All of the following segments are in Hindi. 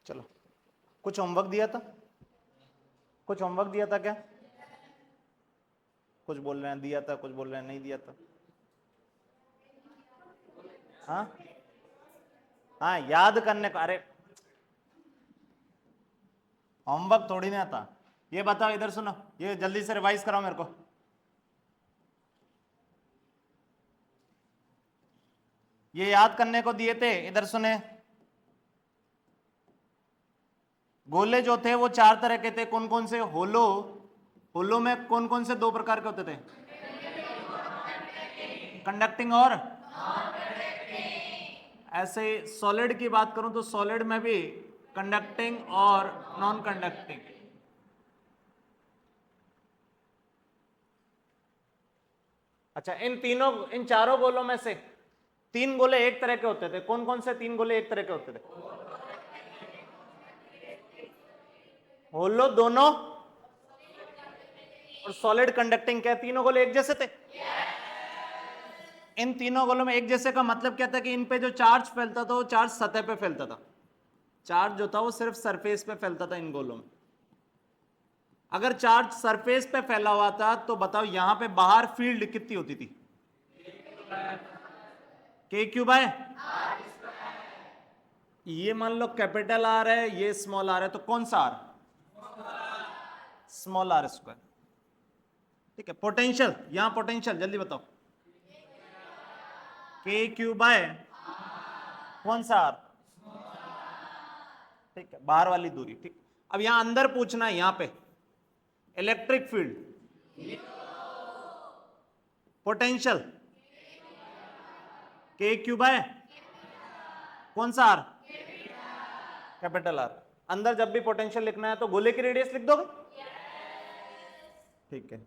चलो, कुछ होमवर्क दिया था? कुछ होमवर्क दिया था क्या? कुछ बोल रहे हैं दिया था, कुछ बोल रहे हैं नहीं दिया था। हाँ हाँ, याद करने का। अरे होमवर्क थोड़ी ना आता। ये बताओ, इधर सुनो, ये जल्दी से रिवाइज कराओ मेरे को। ये याद करने को दिए थे, इधर सुने। गोले जो थे वो 4 तरह के थे, कौन कौन से? होलो। होलो में कौन कौन से 2 प्रकार के होते थे? कंडक्टिंग और ऐसे सॉलिड की बात करूं तो सॉलिड में भी कंडक्टिंग और नॉन कंडक्टिंग। अच्छा, इन चारों गोलों में से 3 गोले एक तरह के होते थे, कौन कौन से 3 गोले एक तरह के होते थे? होलो दोनों और सॉलिड कंडक्टिंग। क्या तीनों गोले एक जैसे थे? इन तीनों गोलों में एक जैसे का मतलब क्या था कि इन पे जो चार्ज फैलता था वो चार्ज सतह पे फैलता था। चार्ज जो था वो सिर्फ सरफेस पे फैलता था इन गोलों में। अगर चार्ज सरफेस पे फैला हुआ था तो बताओ यहां पे बाहर फील्ड कितनी होती थी? के क्यूब है। ये मान लो कैपिटल आर है, ये स्मॉल आर है, तो कौन सा आर? Small are square. ठीक है। पोटेंशियल, यहां पोटेंशियल जल्दी बताओ। के क्यूब है कौन सा आर? ठीक है, बाहर वाली दूरी। ठीक, अब यहां अंदर पूछना है, यहां पे इलेक्ट्रिक फील्ड, पोटेंशियल के क्यूब है कौन सा आर? Capital R. अंदर जब भी पोटेंशियल लिखना है तो गोले की रेडियस लिख दोगे? ठीक है।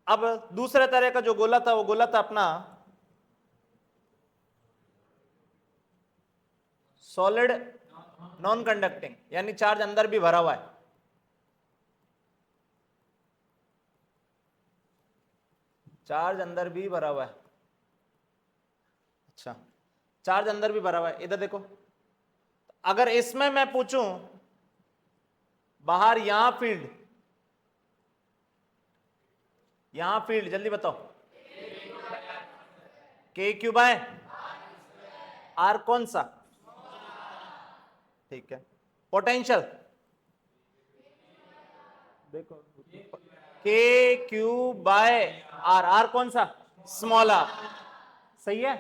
अब दूसरे तरह का जो गोला था वो गोला था अपना सॉलिड नॉन कंडक्टिंग, यानी चार्ज अंदर भी भरा हुआ है। चार्ज अंदर भी भरा हुआ है। अच्छा, चार्ज अंदर भी भरा हुआ है। इधर देखो, अगर इसमें मैं पूछूं बाहर यहां फील्ड, यहां फील्ड जल्दी बताओ। के क्यूब है आर कौन सा? ठीक है। पोटेंशियल देखो, के क्यूब बाय आर, आर कौन सा? Small R. सही है।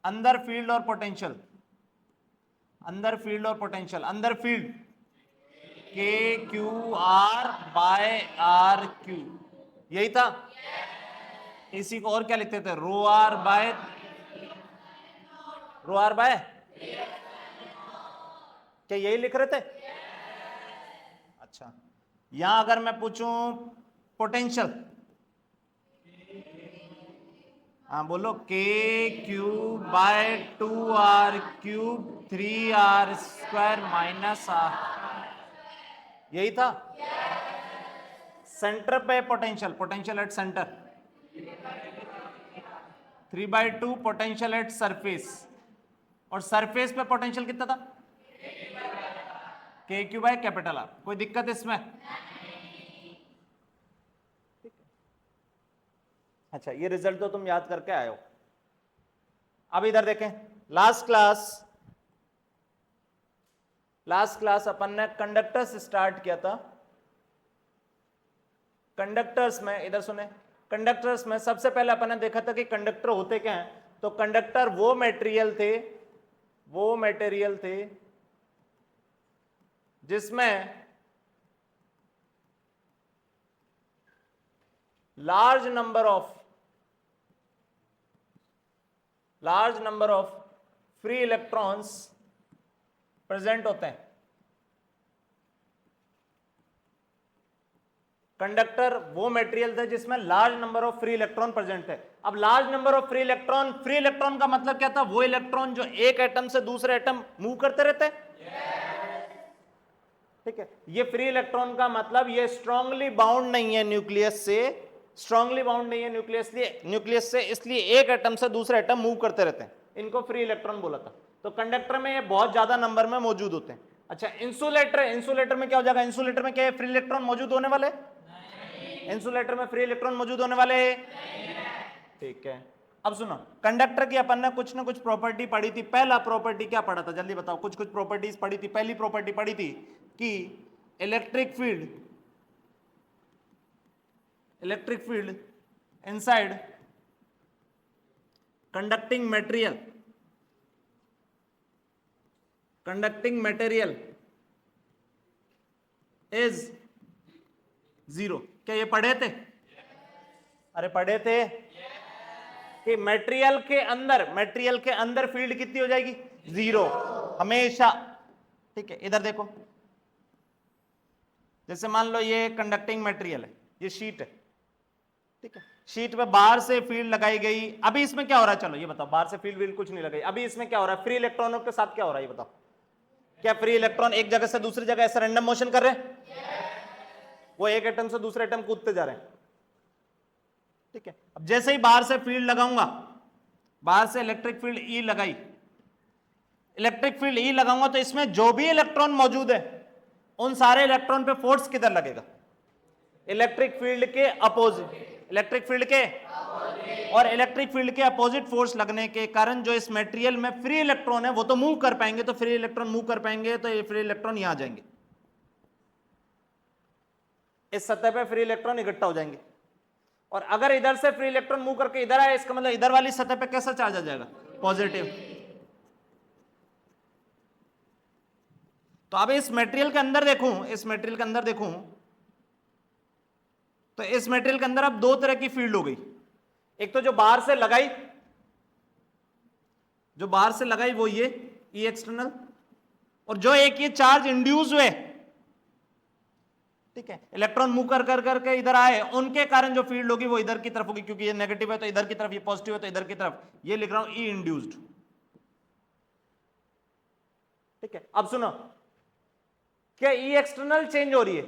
अंदर फील्ड और पोटेंशियल, अंदर फील्ड और पोटेंशियल। अंदर फील्ड के Q R by R Q, यही था। इसी को और क्या लिखते थे? Rho R by, rho R by, क्या यही लिख रहे थे? अच्छा, यहां अगर मैं पूछूं पोटेंशियल, हाँ बोलो, K cube by 2r cube 3r² minus R, यही था। सेंटर पे potential, potential at centre 3/2 potential at surface, और सरफेस पे पोटेंशियल कितना था? के क्यूब बाय कैपिटल आर। कोई दिक्कत इसमें? अच्छा, ये रिजल्ट तो तुम याद करके आए हो। अब इधर देखें, लास्ट क्लास अपन ने कंडक्टर्स स्टार्ट किया था। कंडक्टर्स में इधर सुने, कंडक्टर्स में सबसे पहले अपन ने देखा था कि कंडक्टर होते क्या हैं। तो कंडक्टर वो मटेरियल थे जिसमें large number of free electrons present होते हैं। कंडक्टर वो मटेरियल थे जिसमें large number of free electron present थे। अब large number of free electron का मतलब क्या था? वो इलेक्ट्रॉन जो एक एटम से दूसरे एटम मूव करते रहते हैं। ठीक है, ये फ्री इलेक्ट्रॉन का मतलब ये स्ट्रांगली बाउंड नहीं है न्यूक्लियस से, इसलिए एक एटम से दूसरे एटम मूव करते रहते हैं। इनको फ्री इलेक्ट्रॉन बोला था। तो कंडक्टर में ये बहुत ज्यादा नंबर में मौजूद होते हैं। अच्छा, इंसुलेटर, इंसुलेटर में क्या हो जाएगा? इंसुलेटर में क्या फ्री इलेक्ट्रॉन मौजूद होने वाले? इंसुलेटर में फ्री इलेक्ट्रॉन मौजूद होने वाले? ठीक है। अब सुनो, कंडक्टर की अपन ने कुछ ना कुछ प्रॉपर्टी पढ़ी थी। पहला प्रॉपर्टी क्या पढ़ा था, जल्दी बताओ। कुछ कुछ प्रॉपर्टीज पढ़ी थी। पहली प्रॉपर्टी पढ़ी थी कि electric field inside conducting material is zero. क्या ये पढ़े थे? अरे पढ़े थे कि मटेरियल के अंदर फील्ड कितनी हो जाएगी? जीरो हमेशा। ठीक है, इधर देखो, जैसे मान लो ये कंडक्टिंग मटेरियल है, ये शीट है, ठीक है। शीट पे बाहर से फील्ड लगाई गई। अभी इसमें क्या हो रहा है? चलो ये बताओ, बाहर से फील्ड कुछ नहीं लगाई, अभी इसमें क्या हो रहा है? फ्री इलेक्ट्रॉनों के साथ क्या हो रहा है ये बताओ। क्या फ्री इलेक्ट्रॉन एक जगह से दूसरी जगह ऐसे रैंडम मोशन कर रहे हैं? वो एक एटम से दूसरे एटम कूदते जा रहे हैं, ठीक है। अब जैसे ही बाहर से फील्ड लगाऊंगा, बाहर से इलेक्ट्रिक फील्ड ई लगाई, इलेक्ट्रिक फील्ड ई लगाऊंगा, तो इसमें जो भी इलेक्ट्रॉन मौजूद है उन सारे इलेक्ट्रॉन पे फोर्स किधर लगेगा? इलेक्ट्रिक फील्ड के अपोजिट। इलेक्ट्रिक फील्ड के और इलेक्ट्रिक फील्ड के अपोजिट फोर्स लगने के कारण जो इस मटेरियल में फ्री इलेक्ट्रॉन है वो तो मूव कर पाएंगे, तो फ्री इलेक्ट्रॉन मूव कर पाएंगे, तो ये फ्री इलेक्ट्रॉन यहां जाएंगे, इस सतह पे फ्री इलेक्ट्रॉन इकट्ठा हो जाएंगे। और अगर इधर से फ्री इलेक्ट्रॉन मूव करके इधर आए, इसका मतलब इधर वाली सतह पे कैसा चार्ज आ जाएगा? पॉजिटिव। तो अब इस मटेरियल के अंदर देखूं, तो इस मटेरियल के अंदर अब दो तरह की फील्ड हो गई। एक तो जो बाहर से लगाई वो ये ई एक्सटर्नल, और जो एक ये चार्ज इंड्यूस हुए, ठीक है, इलेक्ट्रॉन मूव कर इधर आए, उनके कारण जो फील्ड होगी वो इधर की तरफ होगी, क्योंकि ये नेगेटिव है तो इधर की तरफ, ये पॉजिटिव है तो इधर की तरफ। ये लिख रहा हूं ई इंड्यूस्ड, ठीक है। अब सुनो, क्या ई एक्सटर्नल चेंज हो रही है?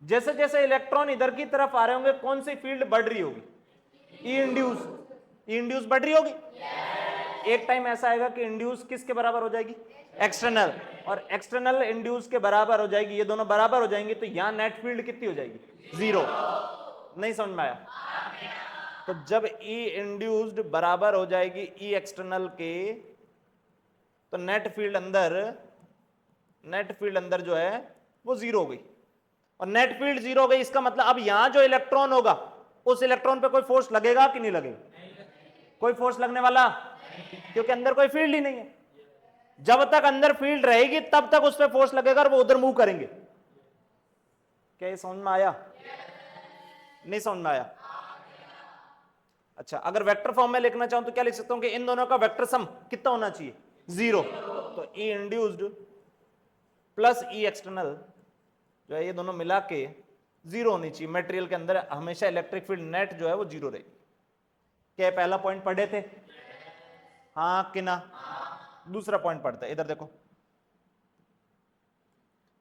जैसे जैसे इलेक्ट्रॉन इधर की तरफ आ रहे होंगे, कौन सी फील्ड बढ़ रही होगी? ई इंड्यूस बढ़ रही होगी। एक टाइम ऐसा आएगा कि इंड्यूस किसके बराबर हो जाएगी? एक्सटर्नल। और एक्सटर्नल इंड्यूस के बराबर हो जाएगी, ये दोनों बराबर हो जाएंगे, तो यहां नेट फील्ड कितनी हो जाएगी? जीरो। नहीं समझ में आया? तो जब ई इंड्यूस्ड बराबर हो जाएगी ई एक्सटर्नल के, तो नेट फील्ड अंदर जो है वो जीरो हो गई। और नेट फील्ड जीरो हो गई, इसका मतलब अब यहां जो इलेक्ट्रॉन होगा उस इलेक्ट्रॉन पे कोई फोर्स लगेगा कि नहीं लगेगा? कोई फोर्स लगने वाला, क्योंकि अंदर कोई फील्ड ही नहीं है। जब तक अंदर फील्ड रहेगी तब तक उस पर फोर्स लगेगा और वो उधर मूव करेंगे। क्या ये समझ में आया? नहीं समझ में आया? अच्छा, अगर वेक्टर फॉर्म में लिखना चाहूं तो क्या लिख सकता हूं कि इन दोनों का वेक्टर सम कितना होना चाहिए? जीरो। तो ई इंड्यूस्ड प्लस ई एक्सटर्नल जो है, ये दोनों मिला के जीरो होनी चाहिए। मटेरियल के अंदर हमेशा इलेक्ट्रिक फील्ड नेट जो है वो जीरो रहेगी। क्या पहला पॉइंट पढ़े थे? हाँ कि ना? दूसरा पॉइंट पढ़ते, इधर देखो,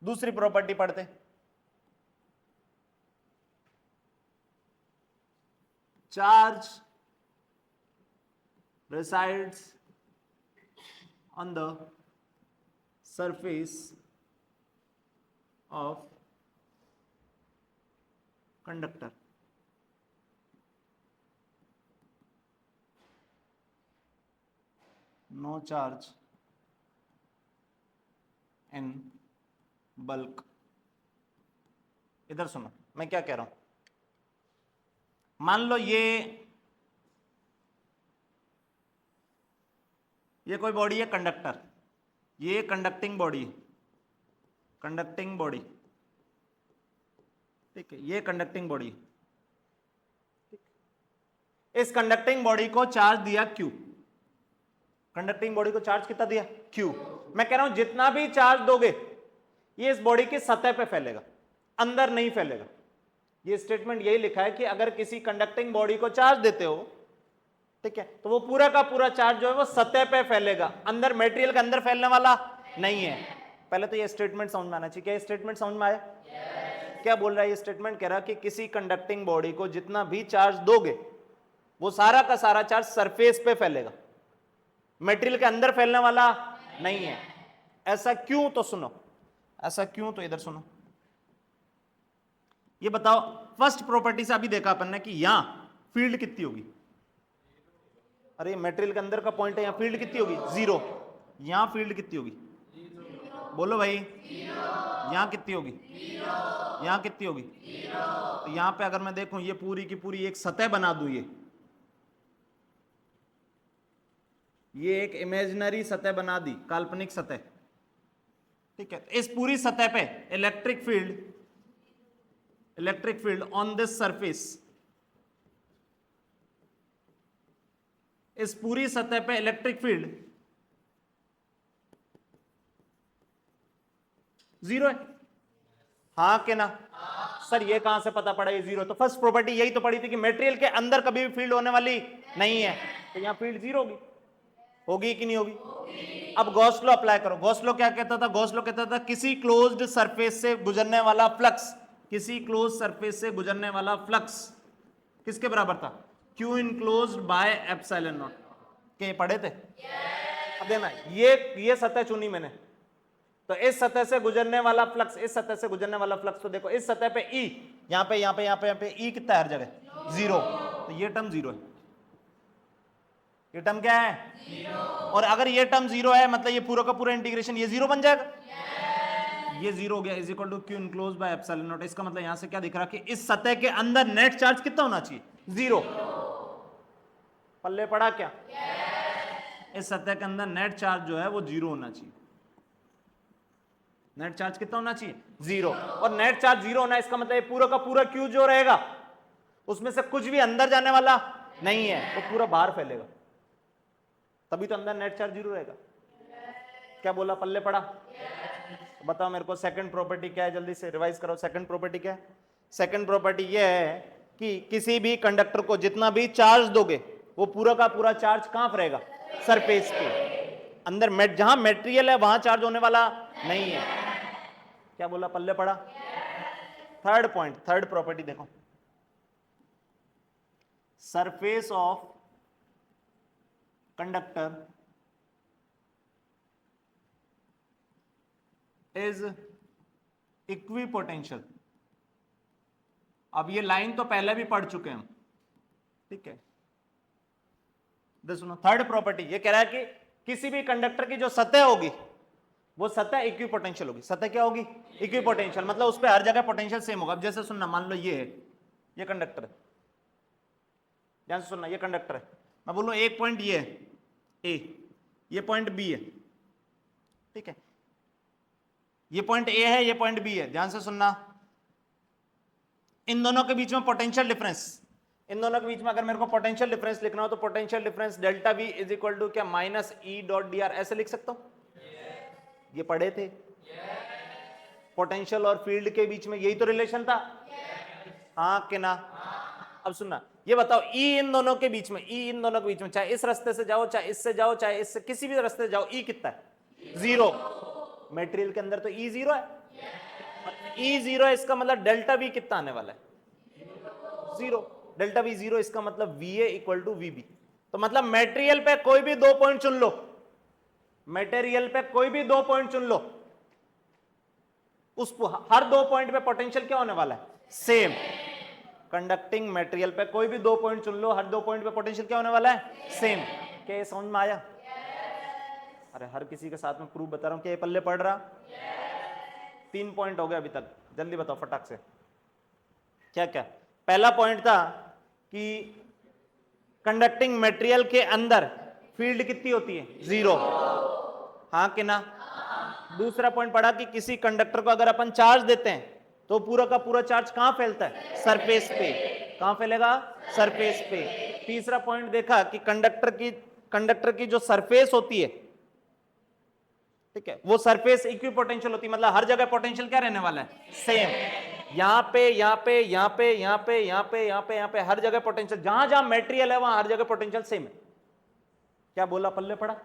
दूसरी प्रॉपर्टी पढ़ते। Charge resides on the surface of conductor. No charge in bulk. इधर सुनो मैं क्या कह रहा हूं। मान लो ये कोई बॉडी है कंडक्टर, ये कंडक्टिंग बॉडी, ठीक है, ये कंडक्टिंग बॉडी। इस कंडक्टिंग बॉडी को चार्ज दिया Q। कंडक्टिंग बॉडी को चार्ज कितना दिया? Q। मैं कह रहा हूं जितना भी चार्ज दोगे ये इस बॉडी की सतह पे फैलेगा, अंदर नहीं फैलेगा। ये स्टेटमेंट यही लिखा है कि अगर किसी कंडक्टिंग बॉडी को चार्ज देते हो, ठीक है, तो वो पूरा का पूरा चार्ज जो है वो सतह पे फैलेगा, अंदर मटेरियल के अंदर फैलने वाला नहीं है। पहले तो ये स्टेटमेंट समझ में आना चाहिए। क्या ये स्टेटमेंट समझ में आया? क्या बोल रहा है ये स्टेटमेंट? कह रहा है कि किसी कंडक्टिंग बॉडी को जितना भी चार्ज दोगे वो सारा का सारा चार्ज सरफेस पे फैलेगा, मटेरियल के अंदर फैलने वाला नहीं है। ऐसा क्यों? तो सुनो, ऐसा क्यों तो इधर सुनो। ये बताओ, फर्स्ट प्रॉपर्टी से अभी देखा अपन ने कि यहां फील्ड कितनी होगी। अरे मटेरियल के अंदर का पॉइंट है, यहां फील्ड कितनी होगी? 0। यहां फील्ड कितनी होगी? बोलो भाई। यहां कितनी होगी? यहां कितनी होगी? तो यहां पे अगर मैं देखूं, ये पूरी की पूरी एक सतह बना दूं, ये एक इमेजिनरी सतह बना दी, काल्पनिक सतह, ठीक है। इस पूरी सतह पे electric field on this surface, इस पूरी सतह पे इलेक्ट्रिक फील्ड 0 है। हाँ कि ना? सर ये कहां से पता पड़ा ये 0? तो फर्स्ट प्रॉपर्टी यही तो पड़ी थी कि मटेरियल के अंदर कभी भी फील्ड होने वाली नहीं है, तो यहां फील्ड 0 होगी। होगी कि नहीं होगी? अब गॉस लॉ अप्लाई करो। गॉस लॉ क्या कहता था? गॉस लॉ कहता था किसी क्लोज्ड सरफेस से गुजरने वाला फ्लक्स, किसी क्लोज सरफेस से गुजरने वाला फ्लक्स किसके बराबर था? Q enclosed by epsilon not. के पढ़े थे? अब देना, ये सतह चुनी मैंने, तो इस सतह से गुजरने वाला फ्लक्स, इस सतह से गुजरने वाला फ्लक्स, तो देखो इस सतह पे E, यहां पे E कितना है हर जगह? 0। तो ये टर्म 0 है। ये टर्म क्या है? 0। और अगर ये टर्म 0 है, मतलब ये पूरा का पूरा इंटीग्रेशन ये 0 बन जाएगा। ये 0 हो गया, is equal to Q enclosed by epsilon naught. इसका मतलब यहां से क्या दिख रहा कि इस सतह के अंदर नेट चार्ज कितना होना चाहिए? 0। पल्ले पड़ा क्या? इस सतह के अंदर नेट चार्ज जो है वो 0 होना चाहिए। नेट चार्ज कितना होना चाहिए? 0। और नेट चार्ज 0 होना, इसका मतलब पूरा का पूरा Q जो रहेगा उसमें से कुछ भी अंदर जाने वाला नहीं है, वो पूरा बाहर फैलेगा, तभी तो अंदर नेट चार्ज 0 रहेगा। क्या बोला? पल्ले पड़ा? बताओ मेरे को सेकंड प्रॉपर्टी क्या है, जल्दी से रिवाइज करो। सेकंड प्रॉपर्टी क्या है? सेकंड प्रॉपर्टी ये है कि किसी भी कंडक्टर को जितना भी चार्ज दोगे वो पूरा का पूरा चार्ज कहां पर रहेगा? सरफेस पे अंदर, जहां मेटेरियल है वहां चार्ज होने वाला नहीं है। क्या बोला? पल्ले पड़ा? थर्ड पॉइंट, थर्ड प्रॉपर्टी देखो, surface of conductor is equipotential. अब ये लाइन तो पहले भी पढ़ चुके हैं हम, ठीक है। सुनो, थर्ड प्रॉपर्टी ये कह रहा है कि किसी भी कंडक्टर की जो सतह होगी वो सतह इक्विपोटेंशियल होगी। सतह क्या होगी? इक्विपोटेंशियल, मतलब उस पर हर जगह पोटेंशियल सेम होगा। अब जैसे सुनना, मान लो ये है, ये कंडक्टर है, ध्यान से सुनना, ये कंडक्टर है, मैं बोलूं एक पॉइंट ये है ए, ये पॉइंट बी है, ठीक है। ये पॉइंट ए है, ये पॉइंट बी है, ध्यान से सुनना। इन दोनों के बीच में पोटेंशियल डिफरेंस, इन दोनों के बीच में अगर मेरे को पोटेंशियल डिफरेंस लिखना हो तो potential difference delta V is equal to क्या? Minus E dot D R, ऐसे लिख सकता हूं। ये पढ़े थे? पोटेंशियल और फील्ड के बीच में यही तो रिलेशन था। हाँ कि ना? अब सुनना, ये बताओ E इन दोनों के बीच में, E इन दोनों के बीच में, चाहे इस रास्ते से जाओ, चाहे इससे जाओ, चाहे इससे किसी भी रास्ते से जाओ, E कितना है? 0। मटेरियल के अंदर तो E 0 है। E 0 है, इसका मतलब डेल्टा V कितना आने वाला है? 0। डेल्टा V 0, इसका मतलब VA इक्वल टू VB। तो मतलब मटेरियल पे कोई भी 2 पॉइंट चुन लो, मटेरियल पे कोई भी 2 पॉइंट चुन लो, उस हर 2 पॉइंट पे पोटेंशियल क्या होने वाला है? सेम। कंडक्टिंग मटेरियल पे कोई भी 2 पॉइंट चुन लो, हर 2 पॉइंट पे पोटेंशियल क्या होने वाला है? सेम। क्या ये समझ में आया? अरे हर किसी के साथ में प्रूफ बता रहा हूं। क्या ये पल्ले पड़ रहा? 3 पॉइंट हो गए अभी तक, जल्दी बताओ फटाक से। क्या क्या? पहला पॉइंट था कि कंडक्टिंग मटेरियल के अंदर फील्ड कितनी होती है? 0। हाँ कि ना? दूसरा पॉइंट पढ़ा कि किसी कंडक्टर को अगर अपन चार्ज देते हैं तो पूरा का पूरा चार्ज कहां फैलता है? सरफेस पे। कहां फैलेगा? सरफेस पे। तीसरा पॉइंट देखा कि कंडक्टर की जो सरफेस होती है, ठीक है, वो सरफेस इक्विपोटेंशियल होती है, मतलब हर जगह पोटेंशियल क्या रहने वाला है? सेम। यहां पे, यहां पे, यहां पे, यहां पे, यहां पे, यहां पे, यहां पे, हर जगह पोटेंशियल, जहां जहां मटेरियल है वहां हर जगह पोटेंशियल सेम है। क्या बोला? पल्ले पड़ा?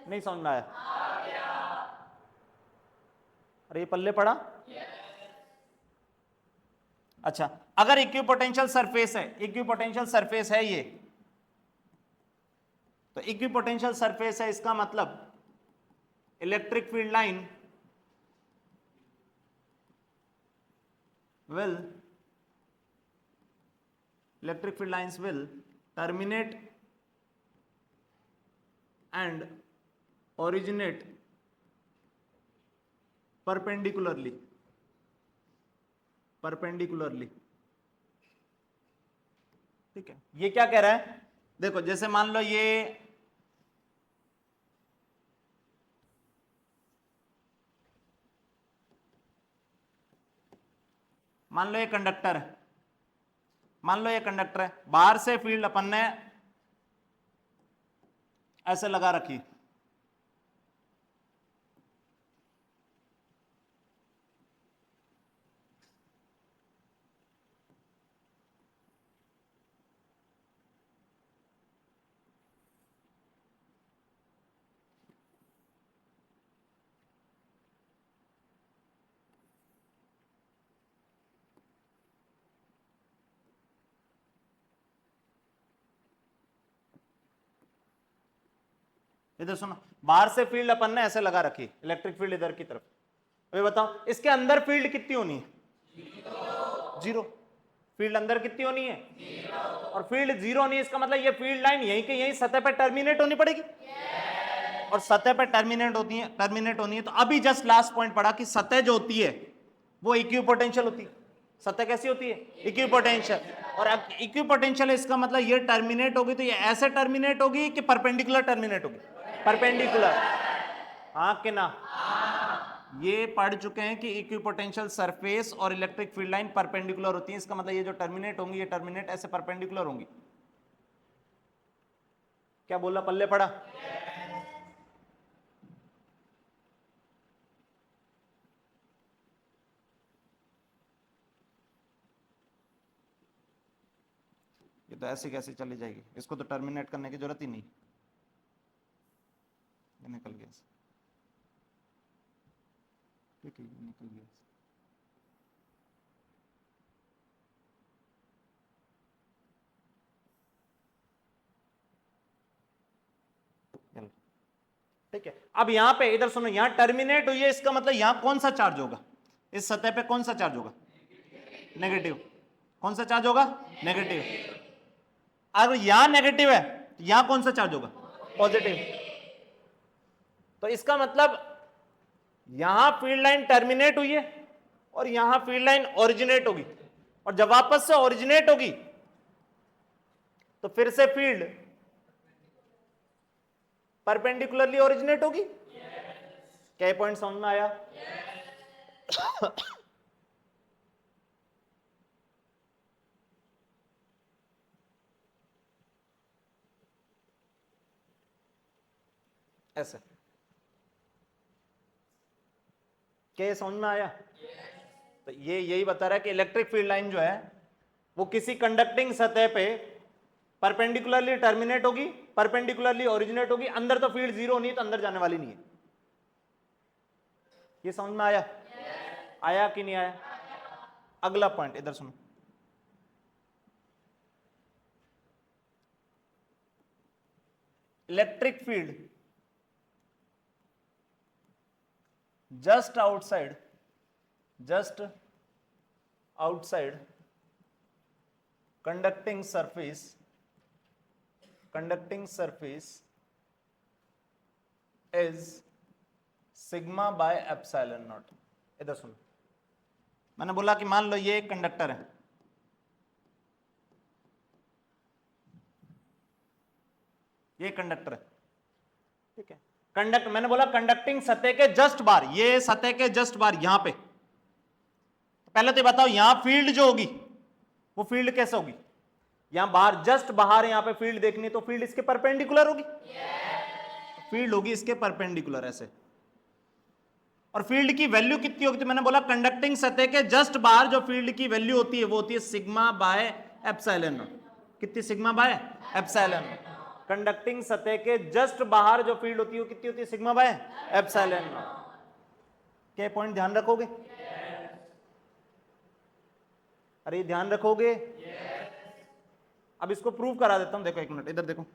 नहीं समझ में आया? अरे ये पल्ले पड़ा? अच्छा, अगर इक्विपोटेंशियल सरफेस है, इक्विपोटेंशियल सरफेस है ये, तो इक्विपोटेंशियल सरफेस है, इसका मतलब electric field line will electric field lines will terminate and originate perpendicularly ठीक है। ये क्या कह रहा है, देखो जैसे मान लो ये मान लो ये कंडक्टर है, मान लो ये कंडक्टर है, बाहर से फील्ड अपन ने ऐसे लगा रखी, इधर सुनो, बाहर से फील्ड अपन ने ऐसे लगा रखी, इलेक्ट्रिक फील्ड इधर की तरफ, अभी बताओ इसके अंदर फील्ड कितनी होनी है, जीरो। फील्ड अंदर कितनी होनी है, और फील्ड जीरो होनी है, इसका मतलब ये फील्ड लाइन यहीं के यहीं सतह पर टर्मिनेट होनी पड़ेगी, और सतह पर टर्मिनेट होनी है। तो अभी जस्ट लास्ट पॉइंट पढ़ा कि सतह जो होती है वो इक्विपोटेंशियल होती है। सतह कैसी होती है, इक्विपोटेंशियल, और अब इक्विपोटेंशियल है, इसका मतलब ये टर्मिनेट होगी तो ये ऐसे टर्मिनेट होगी कि परपेंडिकुलर टर्मिनेट होगी, परपेंडिकुलर, हाँ कि ना। ये पढ़ चुके हैं कि इक्विपोटेंशियल सरफेस और इलेक्ट्रिक फील्ड लाइन परपेंडिकुलर होती है, इसका मतलब ये जो टर्मिनेट होंगी ये टर्मिनेट ऐसे परपेंडिकुलर होंगी। क्या बोला, पल्ले पड़ा? ये तो ऐसे कैसे चली जाएगी, इसको तो टर्मिनेट करने की जरूरत ही नहीं, ये निकल गया, ठीक है, ये निकल गया। ठीक है, अब यहां पे इधर सुनो, यहां टर्मिनेट हुई है, इसका मतलब यहां कौन सा चार्ज होगा, इस सतह पे कौन सा चार्ज होगा, नेगेटिव। कौन सा चार्ज होगा, नेगेटिव। अगर यहां नेगेटिव है तो यहां कौन सा चार्ज होगा, पॉजिटिव। तो इसका मतलब यहां फील्ड लाइन टर्मिनेट हुई है और यहां फील्ड लाइन ओरिजिनेट होगी, और जब वापस से ओरिजिनेट होगी तो फिर से फील्ड परपेंडिकुलरली ओरिजिनेट होगी। क्या पॉइंट समझ में आया? ऐसे, क्या ये समझ में आया? तो ये यही बता रहा है कि इलेक्ट्रिक फील्ड लाइन जो है वो किसी कंडक्टिंग सतह पे परपेंडिकुलरली टर्मिनेट होगी, परपेंडिकुलरली ओरिजिनेट होगी, अंदर तो फील्ड जीरो नहीं है तो अंदर जाने वाली नहीं है। ये समझ में आया? आया कि नहीं आया? अगला पॉइंट इधर सुनो, electric field just outside conducting surface is sigma by epsilon naught। इधर सुनो, मैंने बोला कि मान लो ये एक कंडक्टर है, ये कंडक्टर है, ठीक है। कंडक्ट, मैंने बोला कंडक्टिंग सतह के जस्ट बाहर, ये सतह के जस्ट बाहर यहां पे, तो पहले तो बताओ यहां फील्ड जो होगी वो फील्ड कैसे होगी, यहां बाहर जस्ट बाहर यहां पे फील्ड देखनी तो फील्ड इसके परपेंडिकुलर होगी, फील्ड होगी इसके परपेंडिकुलर ऐसे। और फील्ड की वैल्यू कितनी होगी, तो मैंने बोला कंडक्टिंग सतह के जस्ट बाहर जो फील्ड की वैल्यू होती है वो होती है सिग्मा बाय एप्सिलॉन नॉट। कितनी, सिग्मा बाय एप्सिलॉन। कंडक्टिंग सतह के जस्ट बाहर जो फील्ड होती है वो कितनी होती है, सिग्मा बाय एप्सिलॉन नॉट। क्या पॉइंट ध्यान रखोगे? अरे ध्यान रखोगे? अब इसको प्रूव करा देता हूं, देखो एक मिनट इधर देखो,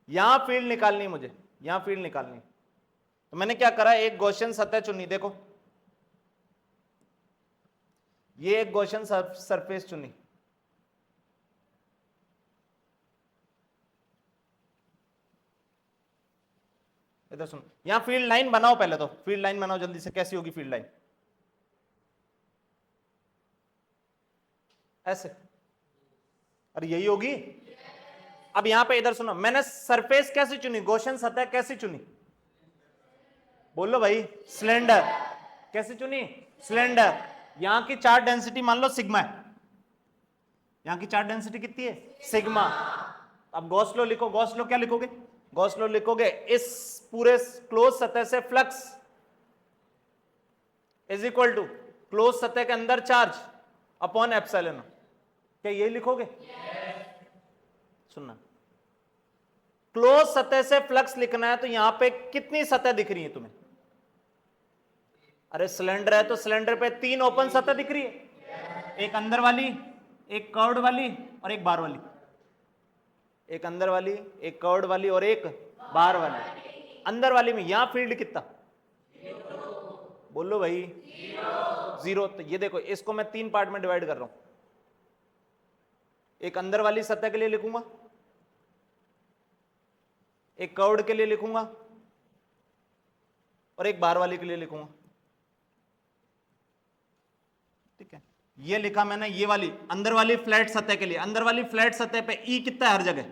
यहां फील्ड निकालनी है मुझे, यहां फील्ड निकालनी है। तो मैंने क्या करा, एक गॉसियन सतह चुनी, देखो ये एक गॉसियन सरफेस चुनी, इधर सुनो, यहां फील्ड लाइन बनाओ, पहले तो फील्ड लाइन बनाओ जल्दी से। कैसी होगी फील्ड लाइन? ऐसे, अरे यही होगी। अब यहां पे इधर सुनो, मैंने सरफेस कैसी चुनी, गॉसियन सतह कैसी चुनी? बोलो भाई, सिलेंडर। कैसे चुनी? सिलेंडर। यहां की चार्ज डेंसिटी मान लो सिग्मा है, यहां की चार्ज डेंसिटी कितनी है? सिग्मा। अब गॉस लॉ लिखो, गॉस लॉ क्या लिखोगे? गॉस लॉ लिखोगे, इस पूरे क्लोज सतह से flux is equal to close सतह के अंदर चार्ज अपॉन एप्सिलॉन। क्या यही लिखोगे? सुनना, क्लोज सतह से फ्लक्स लिखना है तो यहां पे कितनी सतह दिख रही है तुम्हें? अरे सिलेंडर है तो सिलेंडर पे 3 ओपन सतह दिख रही है, एक अंदर वाली, एक कर्व्ड वाली और एक बाहर वाली। एक अंदर वाली, एक कर्व्ड वाली और एक बाहर वाली। अंदर वाली में यहां फील्ड कितना? बोलो भाई, 0। तो ये देखो, इसको मैं 3 पार्ट में डिवाइड कर रहा हूं। एक अंदर वाली सतह के लिए लिखूंगा, एक कर्व्ड के लिए लिखूंगा और एक बाहर वाली के लिए लिखूंगा। ठीक है, ये लिखा मैंने, ये वाली अंदर वाली फ्लैट सतह के लिए। अंदर वाली फ्लैट सतह पे ई कितना है हर जगह?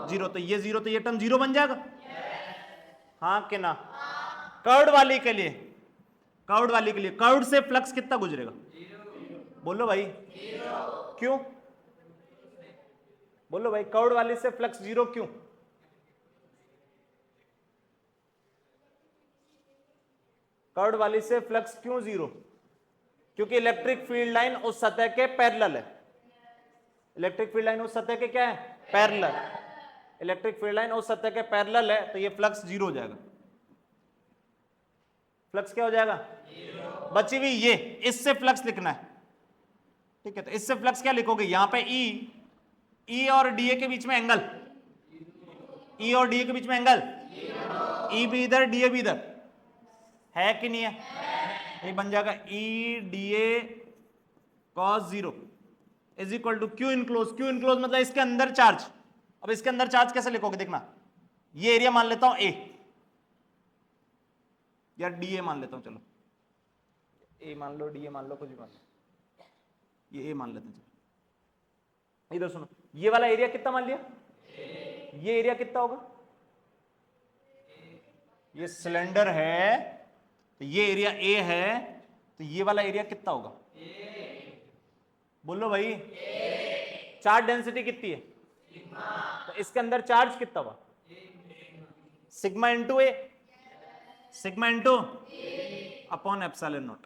0। तो ये 0, तो ये टर्म 0 बन जाएगा। हाँ कि ना? कर्व्ड वाली के लिए, कर्व्ड वाली के लिए, कर्व्ड से फ्लक्स कितना गुजरेगा? बोलो भाई, क्यों? बोलो भाई, कर्व्ड वाली से फ्लक्स 0 क्यों? कर्व्ड वाली से फ्लक्स क्यों 0? क्योंकि इलेक्ट्रिक फील्ड लाइन उस सतह के पैरेलल है। इलेक्ट्रिक फील्ड लाइन उस सतह के क्या है? पैरेलल। इलेक्ट्रिक फील्ड लाइन उस सतह के पैरेलल है, तो ये फ्लक्स 0 हो जाएगा। फ्लक्स क्या हो जाएगा? 0। बची हुई ये, इससे फ्लक्स लिखना है। ठीक है, तो इससे फ्लक्स क्या लिखोगे? यहां पे ई और डीए के बीच में एंगल, ई और डीए के बीच में एंगल, ई भी इधर डीए भी इधर है कि नहीं है? ये बन जाएगा E D A cos 0 is equal to Q enclose. Q enclose मतलब इसके अंदर चार्ज। अब इसके अंदर चार्ज कैसे लिखोगे? देखना, ये एरिया मान लेता हूं ए, या डीए मान लेता हूं, चलो ए मान लो, डीए मान लो, कुछ भी मान लो, ये ए मान लेते हैं। चलो इधर सुनो, ये वाला एरिया कितना मान लिया? ये एरिया कितना होगा? ये सिलेंडर है तो ये एरिया ए है, तो ये वाला एरिया कितना होगा? बोलो भाई, चार्ज डेंसिटी कितनी है? तो इसके अंदर चार्ज कितना हुआ? Sigma into A, sigma into upon epsilon not.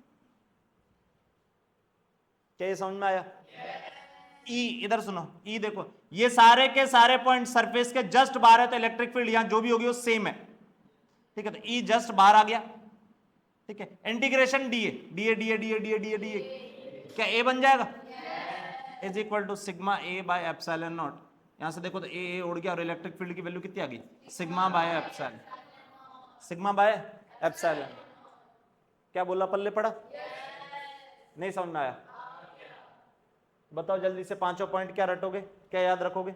क्या ये समझ में आया? ई इधर सुनो, ई देखो, ये सारे के सारे पॉइंट सरफेस के जस्ट बाहर है, तो इलेक्ट्रिक फील्ड यहां जो भी होगी वो सेम है। ठीक है, तो ई जस्ट बाहर आ गया। ठीक है, integration D A D A D A D A D A D A D A, क्या ए बन जाएगा? Is equal to sigma A by epsilon naught. यहां से देखो तो ए उड़ गया और इलेक्ट्रिक फील्ड की वैल्यू कितनी आ गई? Sigma by epsilon, sigma by epsilon. क्या बोला, पल्ले पड़ा? नहीं समझ में आया? बताओ जल्दी से, पांचों पॉइंट क्या रटोगे, क्या याद रखोगे?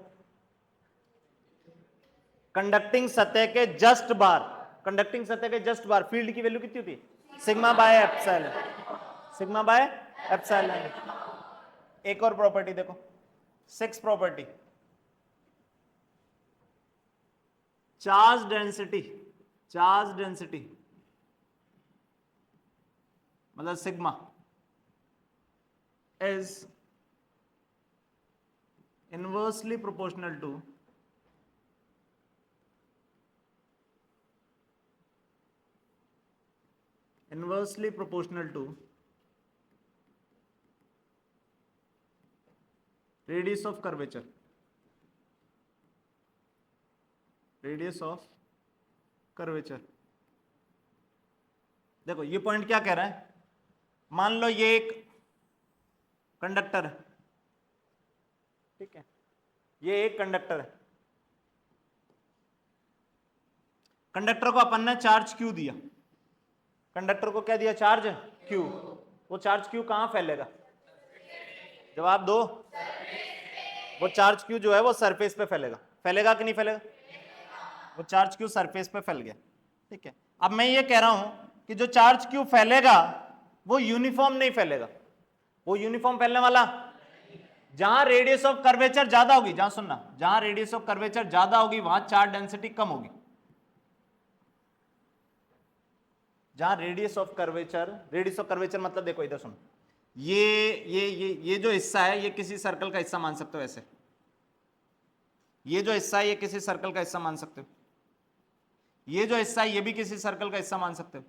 कंडक्टिंग सतह के जस्ट बार, कंडक्टिंग सतह के जस्ट बार फील्ड की वैल्यू कितनी होती है? Sigma by epsilon, sigma by epsilon. एक और प्रॉपर्टी देखो, 6 property, charge density, charge density मतलब sigma is inversely proportional to radius of curvature, radius of curvature. देखो ये पॉइंट क्या कह रहा है, मान लो ये एक कंडक्टर है, ठीक है, ये एक कंडक्टर है, कंडक्टर को अपन ने चार्ज क्यू दिया, कंडक्टर को क्या दिया, चार्ज क्यू। वो चार्ज क्यू कहां फैलेगा, जवाब दो। वो चार्ज क्यू जो है वो सरफेस पे फैलेगा, फैलेगा कि नहीं फैलेगा, वो चार्ज क्यू सरफेस पे फैल गया, ठीक है। अब मैं ये कह रहा हूं कि जो चार्ज क्यू फैलेगा वो यूनिफॉर्म नहीं फैलेगा, वो यूनिफॉर्म फैलने वाला, जहां रेडियस ऑफ कर्वेचर ज्यादा होगी, जहां सुनना, जहां रेडियस ऑफ कर्वेचर ज्यादा होगी वहां चार्ज डेंसिटी कम होगी। जहां रेडियस ऑफ कर्वेचर मतलब देखो इधर सुनो, ये जो हिस्सा है ये किसी सर्कल का हिस्सा मान सकते हो ऐसे, ये जो हिस्सा है ये किसी सर्कल का हिस्सा मान सकते हो, ये जो हिस्सा है ये भी किसी सर्कल का हिस्सा मान सकते हो।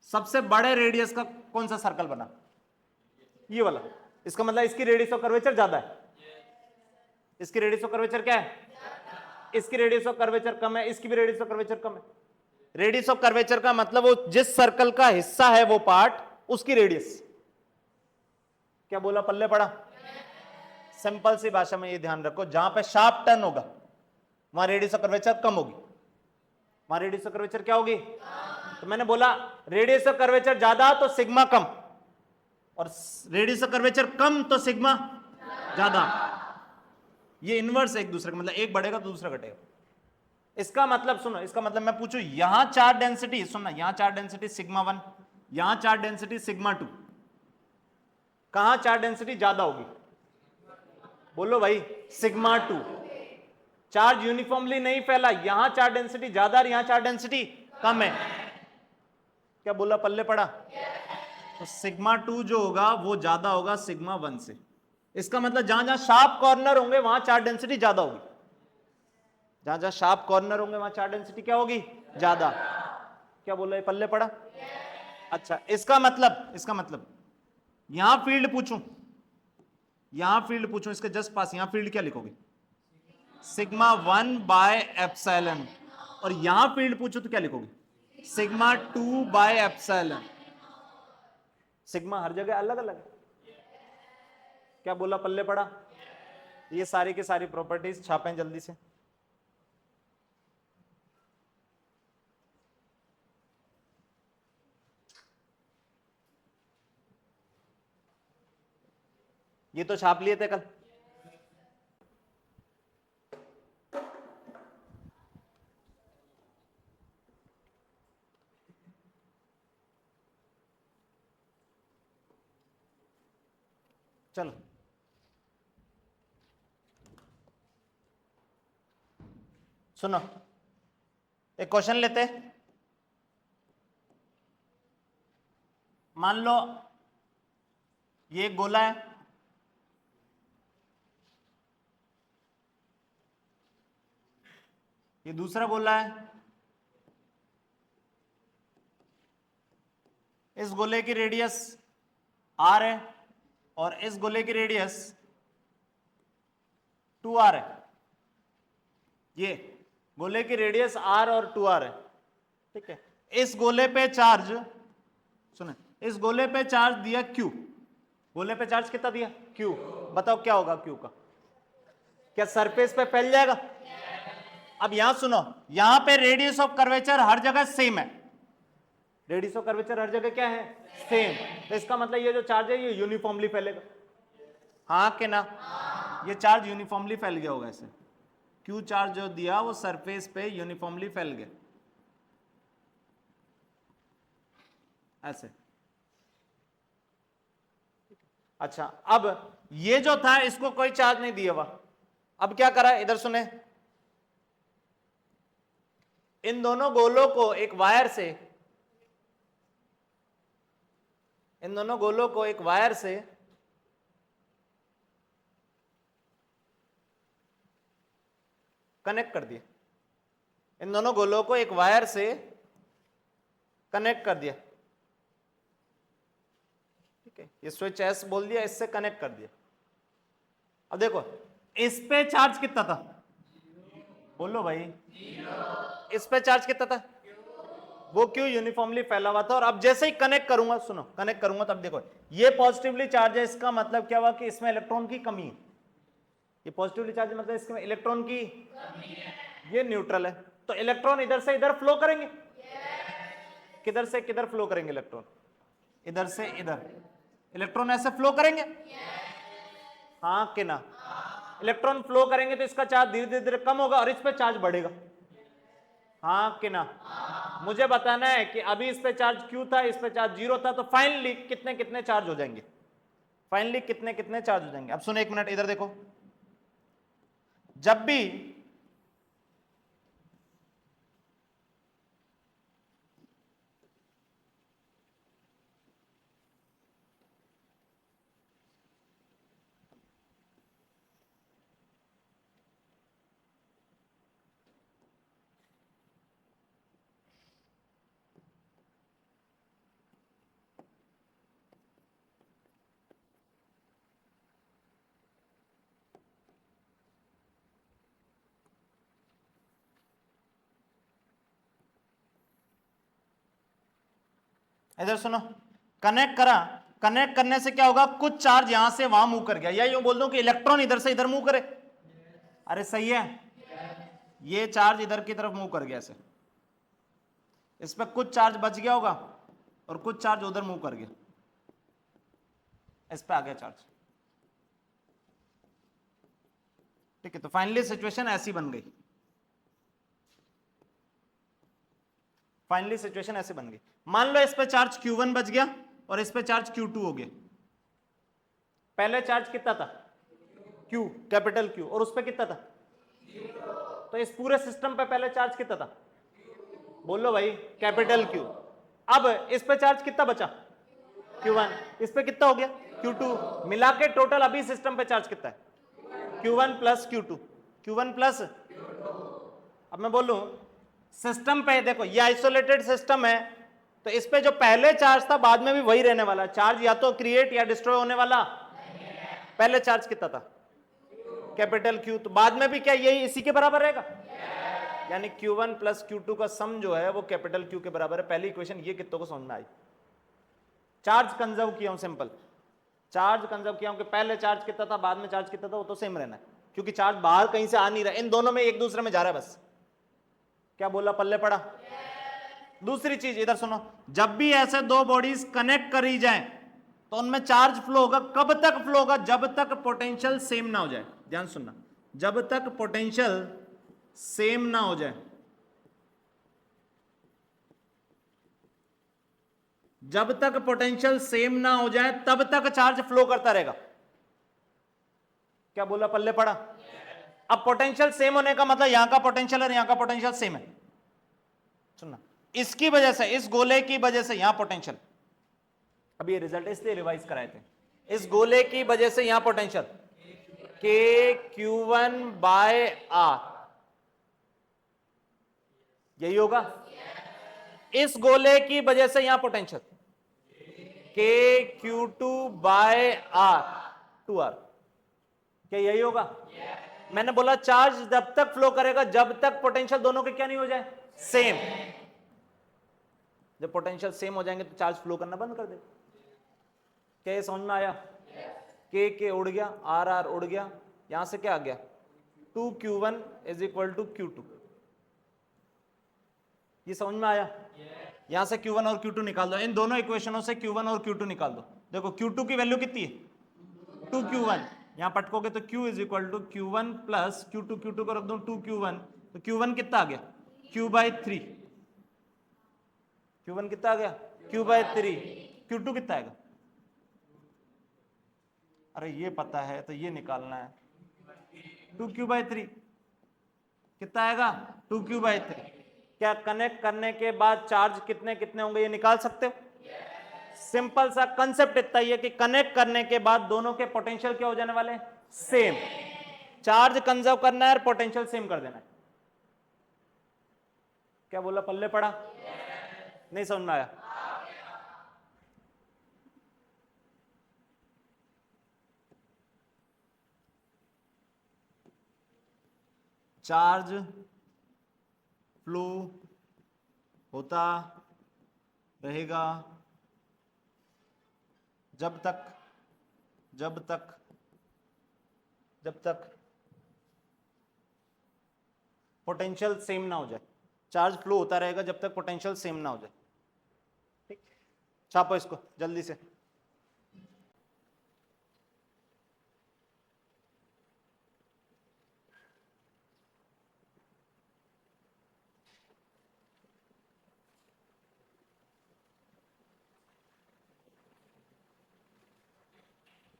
सबसे बड़े रेडियस का कौन सा सर्कल बना, ये वाला, इसका मतलब इसकी रेडियस ऑफ कर्वेचर ज्यादा है, इसकी रेडियस ऑफ कर्वेचर क्या है, इसकी रेडियस ऑफ कर्वेचर कम है, इसकी भी रेडियस ऑफ कर्वेचर कम है। रेडियस ऑफ कर्वेचर का मतलब वो जिस सर्कल का हिस्सा है वो पार्ट, उसकी रेडियस। क्या बोला, पल्ले पड़ा। सिंपल सी भाषा में ये ध्यान रखो, जहां पे शार्प टर्न होगा वहां रेडियस ऑफ कर्वेचर कम होगी, वहां रेडियस ऑफ कर्वेचर क्या होगी। तो मैंने बोला रेडियस ऑफ कर्वेचर ज्यादा तो सिग्मा कम, और रेडियस ऑफ कर्वेचर कम तो सिग्मा ज्यादा। ये इनवर्स है एक दूसरे का, मतलब एक बढ़ेगा तो दूसरा घटेगा। इसका मतलब सुनो, इसका मतलब मैं पूछूं यहां चार्ज डेंसिटी, सुनना, यहां चार्ज डेंसिटी सिग्मा 1, यहां चार्ज डेंसिटी सिग्मा 2, कहां चार्ज डेंसिटी ज्यादा होगी, बोलो भाई, सिग्मा 2। चार्ज यूनिफॉर्मली नहीं फैला, यहां चार्ज डेंसिटी ज्यादा और यहां चार्ज डेंसिटी कम है। क्या बोला, पल्ले पड़ा। तो सिग्मा 2 जो होगा वो ज्यादा होगा सिग्मा 1 से। इसका मतलब जहां जहां शार्प कॉर्नर होंगे वहां चार्ज डेंसिटी ज्यादा होगी, जहां जहां शार्प कॉर्नर होंगे वहां चार्ज डेंसिटी क्या होगी, ज्यादा। क्या बोल रहे, पल्ले पड़ा। अच्छा, इसका मतलब यहां फील्ड पूछूं, यहां फील्ड पूछूं, इसके जस्ट पास यहां फील्ड क्या लिखोगे, सिग्मा 1 बाय एप्सिलॉन, और यहां फील्ड पूछूं तो क्या लिखोगे, सिग्मा 2 बाय एप्सिलॉन। सिग्मा हर जगह अलग अलग है। क्या बोला, पल्ले पड़ा। ये सारी की सारी प्रॉपर्टीज छापें जल्दी से। ये तो छाप लिए थे कल। चलो सुनो, एक क्वेश्चन लेते हैं। मान लो ये एक गोला है, ये दूसरा गोला है, इस गोले की रेडियस r है और इस गोले की रेडियस 2r है। ये गोले की रेडियस r और 2r है, ठीक है। इस गोले पे चार्ज, सुने, इस गोले पे चार्ज दिया q, गोले पे चार्ज कितना दिया, q। बताओ क्या होगा q का, क्या सरफेस पे फैल जाएगा। अब यहां सुनो, यहां पे रेडियस ऑफ कर्वेचर हर जगह सेम है, रेडियस ऑफ कर्वेचर हर जगह क्या है, सेम। तो इसका मतलब ये जो चार्ज है ये यूनिफॉर्मली फैलेगा, हाँ कि ना। ये चार्ज यूनिफॉर्मली फैल गया होगा ऐसे, क्यू चार्ज जो दिया वो सरफेस पे यूनिफॉर्मली फैल गया ऐसे। अच्छा, अब ये जो था इसको कोई चार्ज नहीं दिया हुआ, अब क्या करा, इधर सुने, इन दोनों गोलों को एक वायर से, इन दोनों गोलों को एक वायर से कनेक्ट कर दिया, इन दोनों गोलों को एक वायर से कनेक्ट कर दिया, ठीक है। ये स्विच एस बोल दिया, इससे कनेक्ट कर दिया। अब देखो इस पे चार्ज कितना था, बोलो भाई, इस पे चार्ज कितना था, वो क्यों यूनिफॉर्मली फैला हुआ था। और अब जैसे ही कनेक्ट करूंगा, सुनो, कनेक्ट करूंगा तब देखो ये पॉजिटिवली चार्ज है, इसका मतलब क्या हुआ कि इसमें इलेक्ट्रॉन की कमी है। ये पॉजिटिवली चार्ज मतलब इसमें इलेक्ट्रॉन की कमी है। ये न्यूट्रल है, तो इलेक्ट्रॉन इधर से इधर फ्लो करेंगे। किधर से किधर फ्लो करेंगे इलेक्ट्रॉन? इधर से इधर। इलेक्ट्रॉन ऐसे फ्लो करेंगे, हाँ कि ना? इलेक्ट्रॉन फ्लो करेंगे तो इसका चार्ज धीरे धीरे कम होगा और इस पे चार्ज बढ़ेगा, हाँ कि ना? मुझे बताना है कि अभी इस पे चार्ज क्यू था, इस पे चार्ज 0 था, तो फाइनली कितने कितने चार्ज हो जाएंगे? फाइनली कितने कितने चार्ज हो जाएंगे? अब सुनो, 1 मिनट इधर देखो। जब भी इधर सुनो, कनेक्ट करा, कनेक्ट करने से क्या होगा? कुछ चार्ज यहां से वहां मूव कर गया, या यूं बोल दूं कि इलेक्ट्रॉन इधर से इधर मूव करे। अरे सही है, ये चार्ज इधर की तरफ मूव कर गया ऐसे, इस पर कुछ चार्ज बच गया होगा और कुछ चार्ज उधर मूव कर गया, इस पे आ गया चार्ज। ठीक है, तो फाइनली सिचुएशन ऐसी बन गई, फाइनली सिचुएशन ऐसे बन गई। मान लो इस पे चार्ज Q1 बच गया और इस पे चार्ज Q2 हो गया। पहले चार्ज कितना था? Q, कैपिटल Q, और उस पे कितना था? तो इस पूरे सिस्टम पे पहले चार्ज कितना था? बोलो भाई, कैपिटल Q। अब इस पे चार्ज कितना बचा? Q1। इस पे कितना हो गया? Q2। मिला के टोटल अभी सिस्टम पे चार्ज कितना है? Q1 plus Q2। Q1 plus, अब मैं बोलूं सिस्टम पे देखो, ये आइसोलेटेड सिस्टम है, तो इस पे जो पहले चार्ज था बाद में भी वही रहने वाला। चार्ज या तो क्रिएट या डिस्ट्रॉय होने वाला। पहले चार्ज कितना था? कैपिटल Q, तो बाद में भी क्या यही इसी के बराबर रहेगा? यानी Q1 प्लस Q2 का सम जो है वो कैपिटल Q के बराबर है। पहली इक्वेशन ये कितनों को समझ में आई? चार्ज कंजर्व किया हूं, सिंपल चार्ज कंजर्व किया हूं कि पहले चार्ज कितना था बाद में चार्ज कितना था वो तो सेम रहना है, क्योंकि चार्ज बाहर कहीं से आ नहीं रहा, इन दोनों में एक दूसरे में जा रहा है बस। क्या बोला, पल्ले पड़ा? दूसरी चीज इधर सुनो, जब भी ऐसे दो बॉडीज कनेक्ट करी जाए तो उनमें चार्ज फ्लो होगा। कब तक फ्लो होगा? जब तक पोटेंशियल सेम ना हो जाए। ध्यान सुनना, जब तक पोटेंशियल सेम ना हो जाए, जब तक पोटेंशियल सेम ना हो जाए तब तक चार्ज फ्लो करता रहेगा। क्या बोला, पल्ले पड़ा? अब पोटेंशियल सेम होने का मतलब यहां का पोटेंशियल और यहां का पोटेंशियल सेम है। सुनना, इसकी वजह से, इस गोले की वजह से यहां पोटेंशियल, अभी ये रिजल्ट इसलिए रिवाइज कराए थे, इस गोले की वजह से यहां पोटेंशियल KQ1 बाय R, यही होगा। इस गोले की वजह से यहां potential KQ2 bye R 2R, क्या यही होगा? मैंने बोला चार्ज जब तक फ्लो करेगा जब तक पोटेंशियल दोनों के क्या नहीं हो जाए, सेम। जब पोटेंशियल सेम हो जाएंगे तो चार्ज फ्लो करना बंद कर दे। क्या ये समझ में आया? के उड़ गया, आर आर उड़ गया, यहां से क्या आ गया? 2Q1 is equal to Q2। ये समझ में आया? यहां से Q1 और Q2 निकाल दो, इन दोनों इक्वेशनों से Q1 और Q2 निकाल दो। देखो Q2 की वैल्यू कितनी है? 2Q1। यहां पटकोगे तो Q is equal to Q1 plus Q2, Q2 को रख दो 2Q1, तो Q1 कितना आ गया? Q/3। Q1 कितना आ गया? Q/3। Q2 कितना आएगा? अरे ये पता है तो ये निकालना है, 2Q/3 कितना आएगा? 2Q/3। क्या कनेक्ट करने के बाद चार्ज कितने कितने होंगे ये निकाल सकते हो? सिंपल सा कंसेप्ट इतना ही है कि कनेक्ट करने के बाद दोनों के पोटेंशियल क्या हो जाने वाले हैं? सेम। चार्ज कंजर्व करना है और पोटेंशियल सेम कर देना है। क्या बोला, पल्ले पड़ा? नहीं समझ में आया? चार्ज फ्लो होता रहेगा जब तक जब तक जब तक पोटेंशियल सेम ना हो जाए, चार्ज फ्लो होता रहेगा जब तक पोटेंशियल सेम ना हो जाए। ठीक, छापो इसको जल्दी से।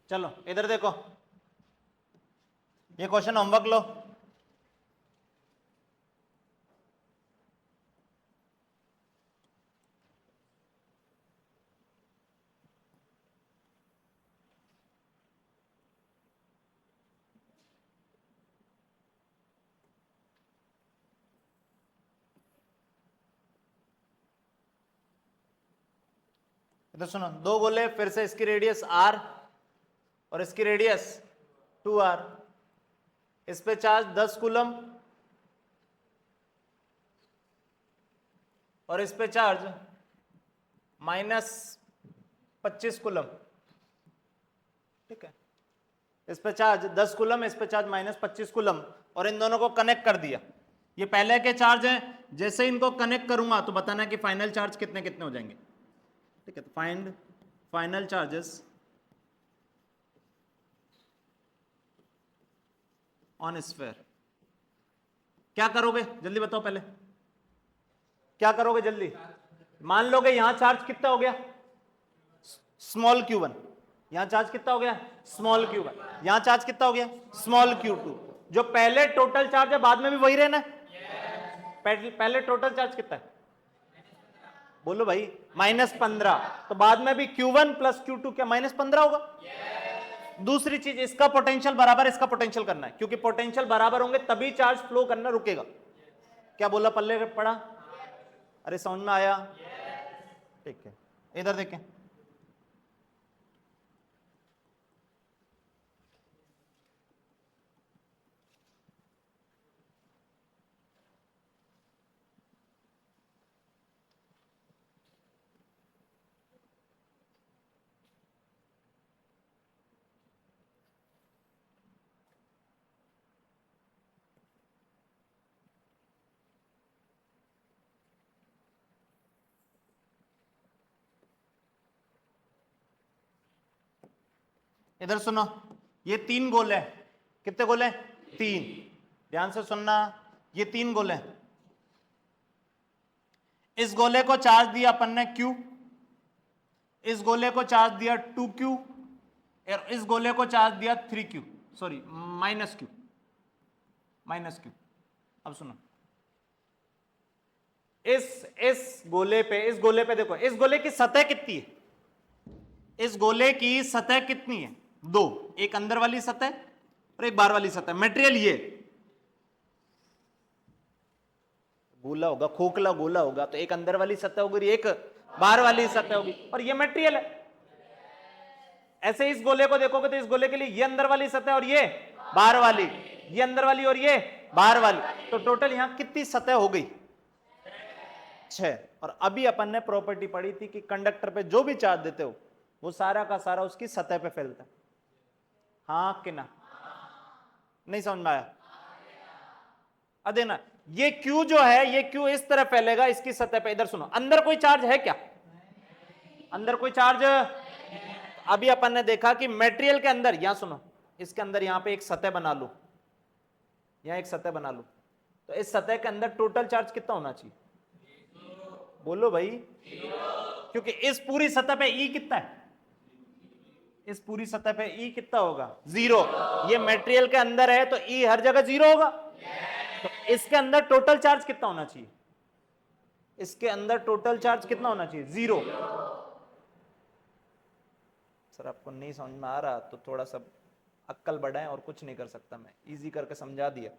चलो इधर देखो, ये क्वेश्चन होमवर्क लो। इधर सुनो, दो गोले, फिर से इसकी रेडियस r और इसकी रेडियस 2r, इस पे चार्ज 10 कूलम और इस पे चार्ज -25 कूलम। ठीक है, इस पे चार्ज 10 कूलम, इस पे चार्ज -25 कूलम, और इन दोनों को कनेक्ट कर दिया। ये पहले के चार्ज हैं, जैसे इनको कनेक्ट करूंगा तो बताना कि फाइनल चार्ज कितने कितने हो जाएंगे। ठीक है, तो find final charges on sphere. क्या करोगे जल्दी बताओ, पहले क्या करोगे जल्दी। मान लोगे यहां चार्ज कितना हो गया, स्मॉल q1, यहां चार्ज कितना हो गया, स्मॉल q1, यहां चार्ज कितना हो गया, स्मॉल q2। जो पहले टोटल चार्ज है बाद में भी वही रहना है। पहले टोटल चार्ज कितना है, बोलो भाई, -15, तो बाद में भी q1 प्लस q2 क्या -15 होगा। दूसरी चीज, इसका पोटेंशियल बराबर इसका पोटेंशियल करना है, क्योंकि पोटेंशियल बराबर होंगे तभी चार्ज फ्लो करना रुकेगा। क्या बोला, पल्ले पड़ा, अरे समझ में आया। ठीक है, इधर देखें, इधर सुनो, ये 3 गोले हैं। कितने गोले, 3। ध्यान से सुनना, ये 3 गोले हैं। इस गोले को चार्ज दिया अपन ने Q, इस गोले को चार्ज दिया 2Q, और इस गोले को चार्ज दिया 3Q, सॉरी -Q। अब सुनो, इस गोले पे देखो, इस गोले की सतह कितनी है, इस गोले की सतह कितनी है, 2, एक अंदर वाली सतह और एक बाहर वाली सतह। मटेरियल ये गोला होगा, खोखला गोला होगा, तो एक अंदर वाली सतह होगी, एक बाहर वाली सतह होगी, और ये मटेरियल है। ऐसे इस गोले को देखोगे तो इस गोले के लिए ये अंदर वाली सतह और ये बाहर वाली, ये अंदर वाली और ये बाहर वाली, तो टोटल यहां कितनी सतह हो गई, 6। और अभी अपन ने प्रॉपर्टी पढ़ी थी कि कंडक्टर पे जो भी चार्ज देते हो वो सारा का सारा उसकी सतह पे फैलता है। हाँ कि ना, नहीं समझ में आया। अरे ना, ये Q जो है, ये Q इस तरह फैलेगा इसकी सतह पे। इधर सुनो, अंदर कोई चार्ज है क्या, अंदर कोई चार्ज। अभी अपन ने देखा कि मटेरियल के अंदर, यहां सुनो, इसके अंदर यहां पे एक सतह बना लो, यहां एक सतह बना लो, तो इस सतह के अंदर टोटल चार्ज कितना होना चाहिए, बोलो भाई, क्योंकि इस पूरी सतह पे E कितना है, इस पूरी सतह पे E कितना होगा, 0। ये मटेरियल के अंदर है तो E हर जगह 0 होगा। तो इसके अंदर टोटल चार्ज कितना होना चाहिए, इसके अंदर टोटल चार्ज कितना होना चाहिए, 0। सर आपको नहीं समझ में आ रहा तो थोड़ा सा अक्कल बढ़ाएं, और कुछ नहीं कर सकता मैं, इजी करके समझा दिया।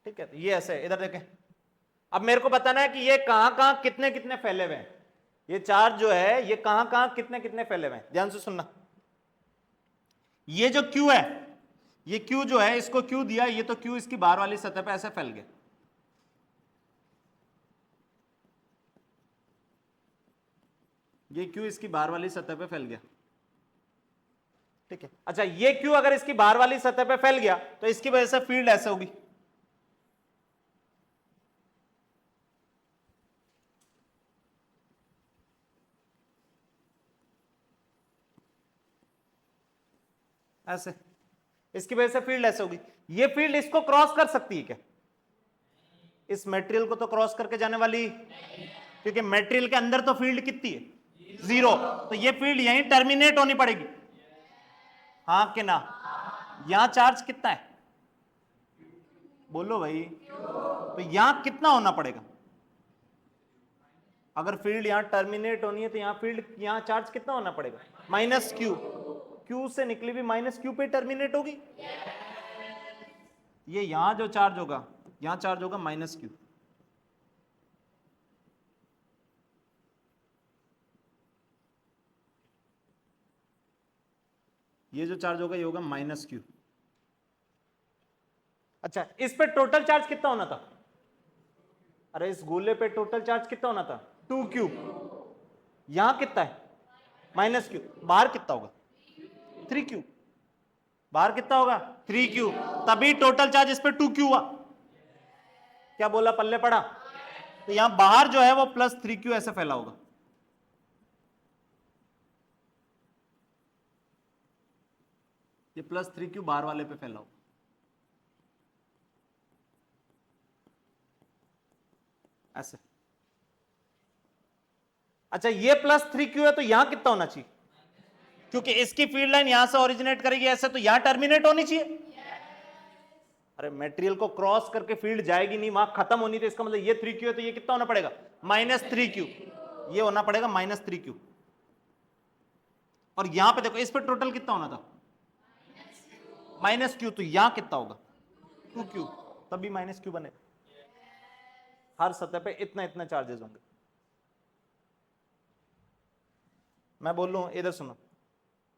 ठीक है, तो ये ऐसे, इधर देखें, अब मेरे को बताना है कि ये कहां कहां कितने कितने फैले हुए हैं, ये चार्ज जो है ये कहां कहां कितने कितने फैले हुए हैं। ध्यान से सुनना, ये जो Q है, ये Q जो है, इसको Q दिया, ये तो Q इसकी बाहर वाली सतह पे ऐसे फैल गया, ये Q इसकी बाहर वाली सतह पे फैल गया। ठीक है। अच्छा, ये क्यू अगर इसकी बाहर वाली सतह पे फैल गया तो इसकी वजह से फील्ड ऐसे होगी, ऐसे, इसकी वजह से फील्ड ऐसे होगी। ये फील्ड इसको क्रॉस कर सकती है क्या? इस मटेरियल को तो क्रॉस करके जाने वाली, क्योंकि मटेरियल के अंदर तो फील्ड कितनी है? 0। तो ये फील्ड यहीं टर्मिनेट होनी पड़ेगी, हाँ कि ना? यहां चार्ज कितना है? बोलो भाई। तो यहां कितना होना पड़ेगा? अगर फील्ड यहां टर्मिनेट होनी है तो यहां फील्ड, यहां चार्ज कितना होना पड़ेगा? Minus Q. क्यू से निकली भी माइनस क्यू पे टर्मिनेट होगी। ये यहां जो चार्ज होगा, यहां चार्ज होगा माइनस क्यू। ये जो चार्ज होगा ये होगा माइनस क्यू। अच्छा, इस पे टोटल चार्ज कितना होना था? अरे इस गोले पे टोटल चार्ज कितना होना था? 2q। यहां कितना है? Minus Q. बाहर कितना होगा? 3q। बाहर कितना होगा? 3q। तभी टोटल चार्ज इस पे 2q हुआ। क्या बोला, पल्ले पड़ा? तो यहां बाहर जो है वो प्लस 3q ऐसे फैला होगा। ये प्लस 3q बाहर वाले पे फैला होगा, ऐसे। अच्छा, ये प्लस 3q है तो यहां कितना होना चाहिए? क्योंकि इसकी फील्ड लाइन यहां से ओरिजिनेट करेगी ऐसे, तो यहां टर्मिनेट होनी चाहिए। अरे मटेरियल को क्रॉस करके फील्ड जाएगी नहीं, वहां खत्म होनी, तो इसका मतलब ये 3q है तो ये कितना होना पड़ेगा? Minus 3q। ये होना पड़ेगा माइनस 3q। और यहां पे देखो, इस पे टोटल कितना होना था? Minus Q. तो यहां कितना होगा? 2q। तभी माइनस क्यू बनेगा। हर सतह पे इतना इतना चार्जेस होंगे। मैं बोल रहा हूं, इधर सुनो,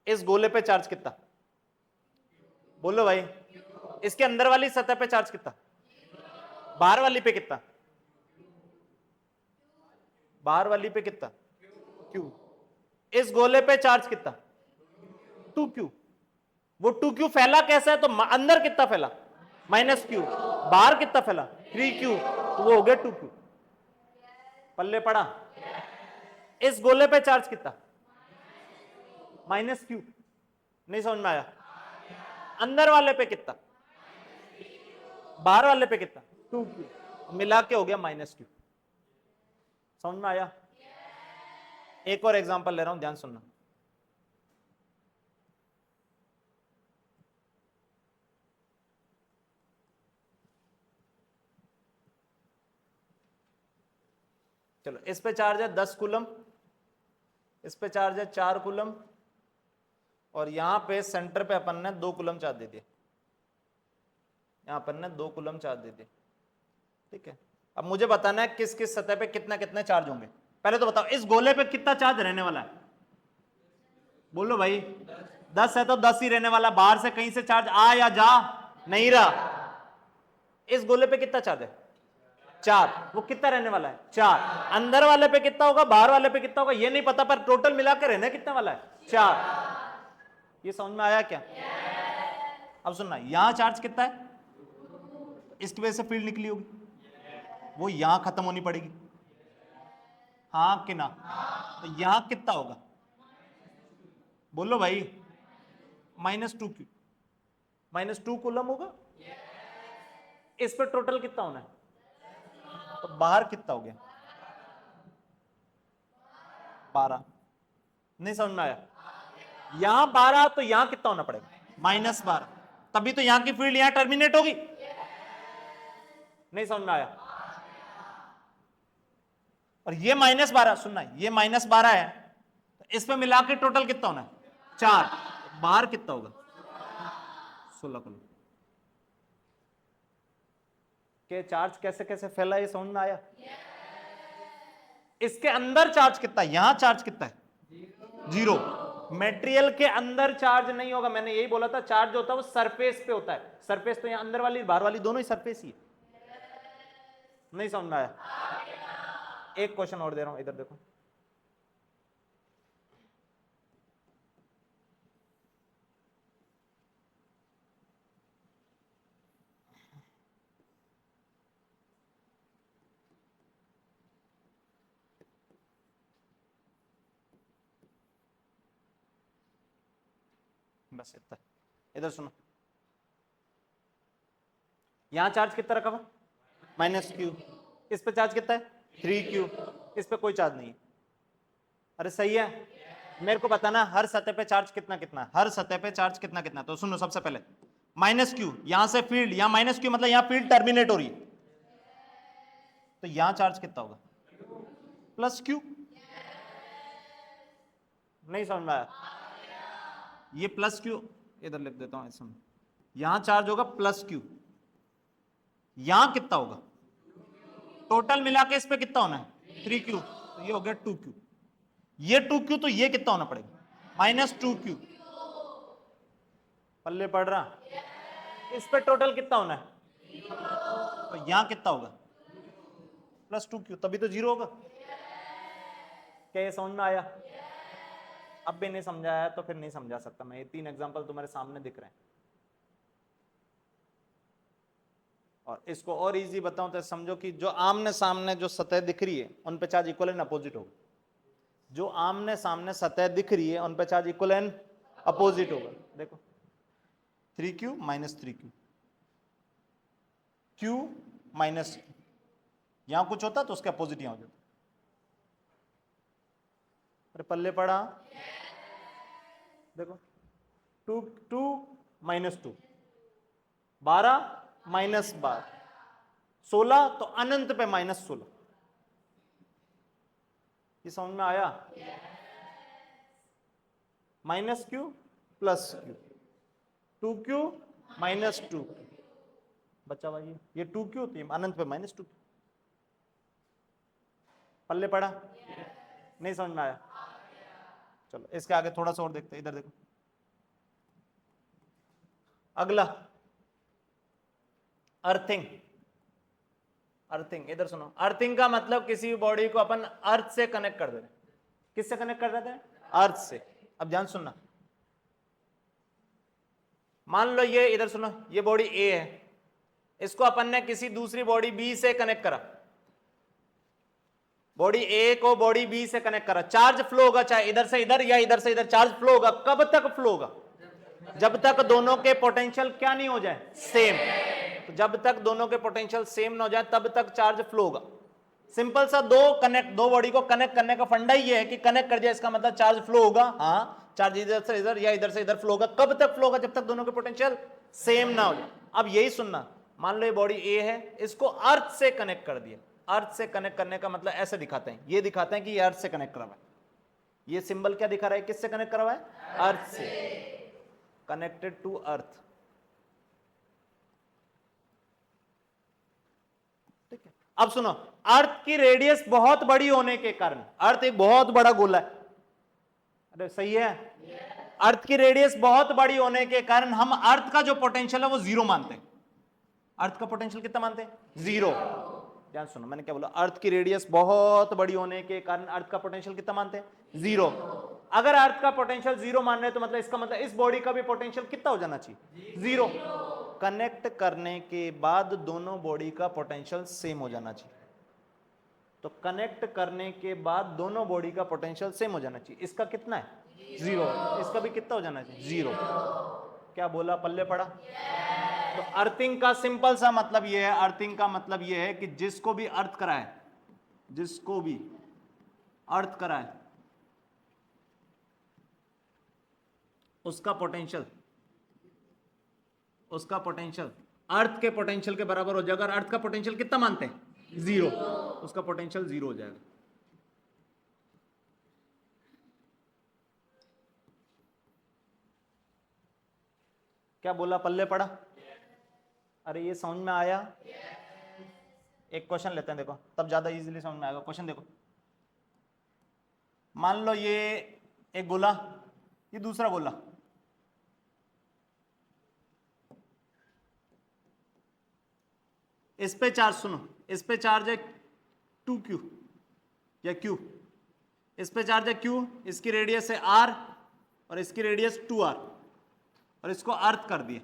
इस गोले पे चार्ज कितना? बोलो भाई। इसके अंदर वाली सतह पे चार्ज कितना? बाहर वाली पे कितना? बाहर वाली पे कितना? क्यू। इस गोले पे चार्ज कितना? 2q। वो 2q फैला कैसा है? तो अंदर कितना फैला? Minus Q. बाहर कितना फैला? 3q। तो वो हो गया 2q। पल्ले पड़ा? इस गोले पे चार्ज कितना? Minus Q. नहीं समझ में आया? अंदर वाले पे कितना? बाहर वाले पे कितना? 2q। मिला के हो गया माइनस क्यू। समझ में आया? एक और एग्जांपल ले रहा हूं, ध्यान सुनना। चलो, इस पे चार्ज है 10 कूलम, इस पे चार्ज है 4 कूलम, और यहां पे सेंटर पे अपन ने 2 कूलम चार्ज दे दिए। यहां अपन ने 2 कूलम चार्ज दे दिए, ठीक है। अब मुझे बताना है किस किस सतह पे कितना कितने चार्ज होंगे। पहले तो बताओ, इस गोले पे कितना चार्ज रहने वाला है? बोलो भाई। 10 है तो 10 ही रहने वाला, बाहर से कहीं से चार्ज आ या जा नहीं रहा। इस गोले पे कितना चार्ज है? 4। वो कितना रहने वाला है? 4। अंदर वाले पे कितना होगा, बाहर वाले पे कितना होगा ये नहीं पता, पर टोटल मिलाकर रहने कितना वाला है? 4। ये समझ में आया क्या? अब सुनना, यहां चार्ज कितना है? इसकी वजह से फील्ड निकली होगी, वो यहां खत्म होनी पड़ेगी, हाँ कि ना? तो यहां कितना होगा? बोलो भाई। -2q। -2 कूलम होगा। इस पर टोटल कितना होना है? तो बाहर कितना हो गया? 12। नहीं समझ में आया? यहां 12 तो यहां कितना होना पड़ेगा? -12। तभी तो यहां की फील्ड यहां टर्मिनेट होगी। नहीं समझ में आया? और ये -12, सुनना, ये -12 है, तो इस पे मिला के टोटल कितना होना है? 4। बाहर कितना होगा? 16 कूलम। के चार्ज कैसे कैसे फैला, ये समझ में आया? इसके अंदर चार्ज कितना है? यहां चार्ज कितना है? 0। मटेरियल के अंदर चार्ज नहीं होगा, मैंने यही बोला था, चार्ज होता है वो सरफेस पे होता है। सरफेस तो यहां अंदर वाली बाहर वाली दोनों ही सरफेस ही है। नहीं समझ में आया? एक क्वेश्चन और दे रहा हूं, इधर देखो। बस इतना। इधर सुनो, यहां चार्ज कितना रखा हुआ, -q, इस पे चार्ज कितना है 3q, इस पे कोई चार्ज नहीं है। अरे सही है, मेरे को बताना हर सतह पे चार्ज कितना कितना है, हर सतह पे चार्ज कितना कितना। तो सुनो, सबसे पहले -q, यहां से फील्ड, यहां -q मतलब यहां फील्ड टर्मिनेट हो रही है, तो यहां चार्ज कितना होगा +q। नहीं समझ में आया, ये +q इधर लिख देता हूं इसमें, यहां चार्ज होगा +q, यहां कितना होगा, टोटल मिला के इस पे कितना होना है 3q, तो ये हो गया 2q, ये 2q, तो ये कितना होना पड़ेगा -2q। पल्ले पड़ रहा, इस पे टोटल कितना होना है, तो यहां कितना होगा +2q, तभी तो 0 होगा। क्या ये समझ में आया? अब भी नहीं समझाया तो फिर नहीं समझा सकता मैं, ये 3 एग्जांपल तुम्हारे सामने दिख रहे हैं। और इसको और इजी बताऊं तो समझो कि जो आमने सामने जो सतह दिख रही है उन पे चार्ज इक्वल एंड अपोजिट होगा, जो आमने सामने सतह दिख रही है उन पे चार्ज इक्वल एंड अपोजिट होगा। देखो 3q - 3q, q माइनस, यहां कुछ होता तो उसके अपोजिट यहां हो जाता। अरे पल्ले पड़ा, देखो 2 2 -2, 12 -12, 16 तो अनंत पे -16। ये समझ में आया? -q +q, 2q -2, बचा भाई ये 2q, तो अनंत पे -2। पल्ले पड़ा? नहीं समझ में आया? चलो इसके आगे थोड़ा सा और देखते हैं, इधर देखो अगला, अर्थिंग। अर्थिंग, इधर सुनो, अर्थिंग का मतलब किसी भी बॉडी को अपन अर्थ से कनेक्ट कर देते हैं। किससे कनेक्ट कर देते हैं? अर्थ से। अब ध्यान सुनना, मान लो ये, इधर सुनो, ये बॉडी ए है, इसको अपन ने किसी दूसरी बॉडी बी से कनेक्ट करा, बॉडी ए को बॉडी बी से कनेक्ट करा, चार्ज फ्लो होगा, चाहे इधर से इधर या इधर से इधर चार्ज फ्लो होगा। कब तक फ्लो होगा? जब तक दोनों के पोटेंशियल क्या नहीं हो जाए, सेम। तो जब तक दोनों के पोटेंशियल सेम ना हो जाए तब तक चार्ज फ्लो होगा। सिंपल सा, दो बॉडी को कनेक्ट करने का फंडा ही है कि कनेक्ट कर दिया, इसका मतलब चार्ज फ्लो होगा। हाँ, चार्ज इधर से इधर या इधर से इधर फ्लो होगा। कब तक फ्लो होगा? जब तक दोनों के पोटेंशियल सेम ना हो जाए। अब यही सुनना, मान लो ये बॉडी ए है, इसको अर्थ से कनेक्ट कर दिया। अर्थ से कनेक्ट करने का मतलब ऐसे दिखाते हैं, ये दिखाते हैं कि ये अर्थ से कनेक्ट करा हुआ है। ये सिंबल क्या दिखा रहा है, किससे कनेक्ट करा हुआ है? अर्थ से, कनेक्टेड टू अर्थ। ठीक है, अब सुनो, अर्थ की रेडियस बहुत बड़ी होने के कारण, अर्थ एक बहुत बड़ा गोला है, अरे सही है, अर्थ की रेडियस बहुत बड़ी होने के कारण हम अर्थ का जो पोटेंशियल है वो 0 मानते हैं। अर्थ का पोटेंशियल कितना मानते हैं? 0। ध्यान सुनो, मैंने क्या बोला, अर्थ की रेडियस बहुत बड़ी होने के कारण अर्थ का पोटेंशियल कितना मानते हैं? 0। अगर अर्थ का पोटेंशियल 0 मान रहे हैं तो मतलब इसका मतलब इस बॉडी का भी पोटेंशियल कितना हो जाना चाहिए? 0। कनेक्ट करने के बाद दोनों बॉडी का पोटेंशियल सेम हो जाना चाहिए। तो कनेक्ट करने के बाद दोनों बॉडी का पोटेंशियल सेम हो जाना चाहिए। इसका कितना है? 0। इसका भी कितना हो जाना चाहिए? 0। क्या बोला, पल्ले पड़ा? तो अर्थिंग का सिंपल सा मतलब यह है, अर्थिंग का मतलब यह है कि जिसको भी अर्थ कराए, जिसको भी अर्थ कराए उसका पोटेंशियल अर्थ के पोटेंशियल के बराबर हो जाएगा। अगर अर्थ का पोटेंशियल कितना मानते हैं? 0, उसका पोटेंशियल 0 हो जाएगा। क्या बोला, पल्ले पड़ा? अरे ये समझ में आया? एक क्वेश्चन लेते हैं, देखो तब ज्यादा इजीली समझ में आएगा। क्वेश्चन देखो, मान लो ये एक गोला, ये दूसरा गोला, इस पे चार्ज, सुनो, इस पे चार्ज है 2q या q, इस पे चार्ज है q, इसकी रेडियस है r और इसकी रेडियस 2r, और इसको अर्थ कर दिया।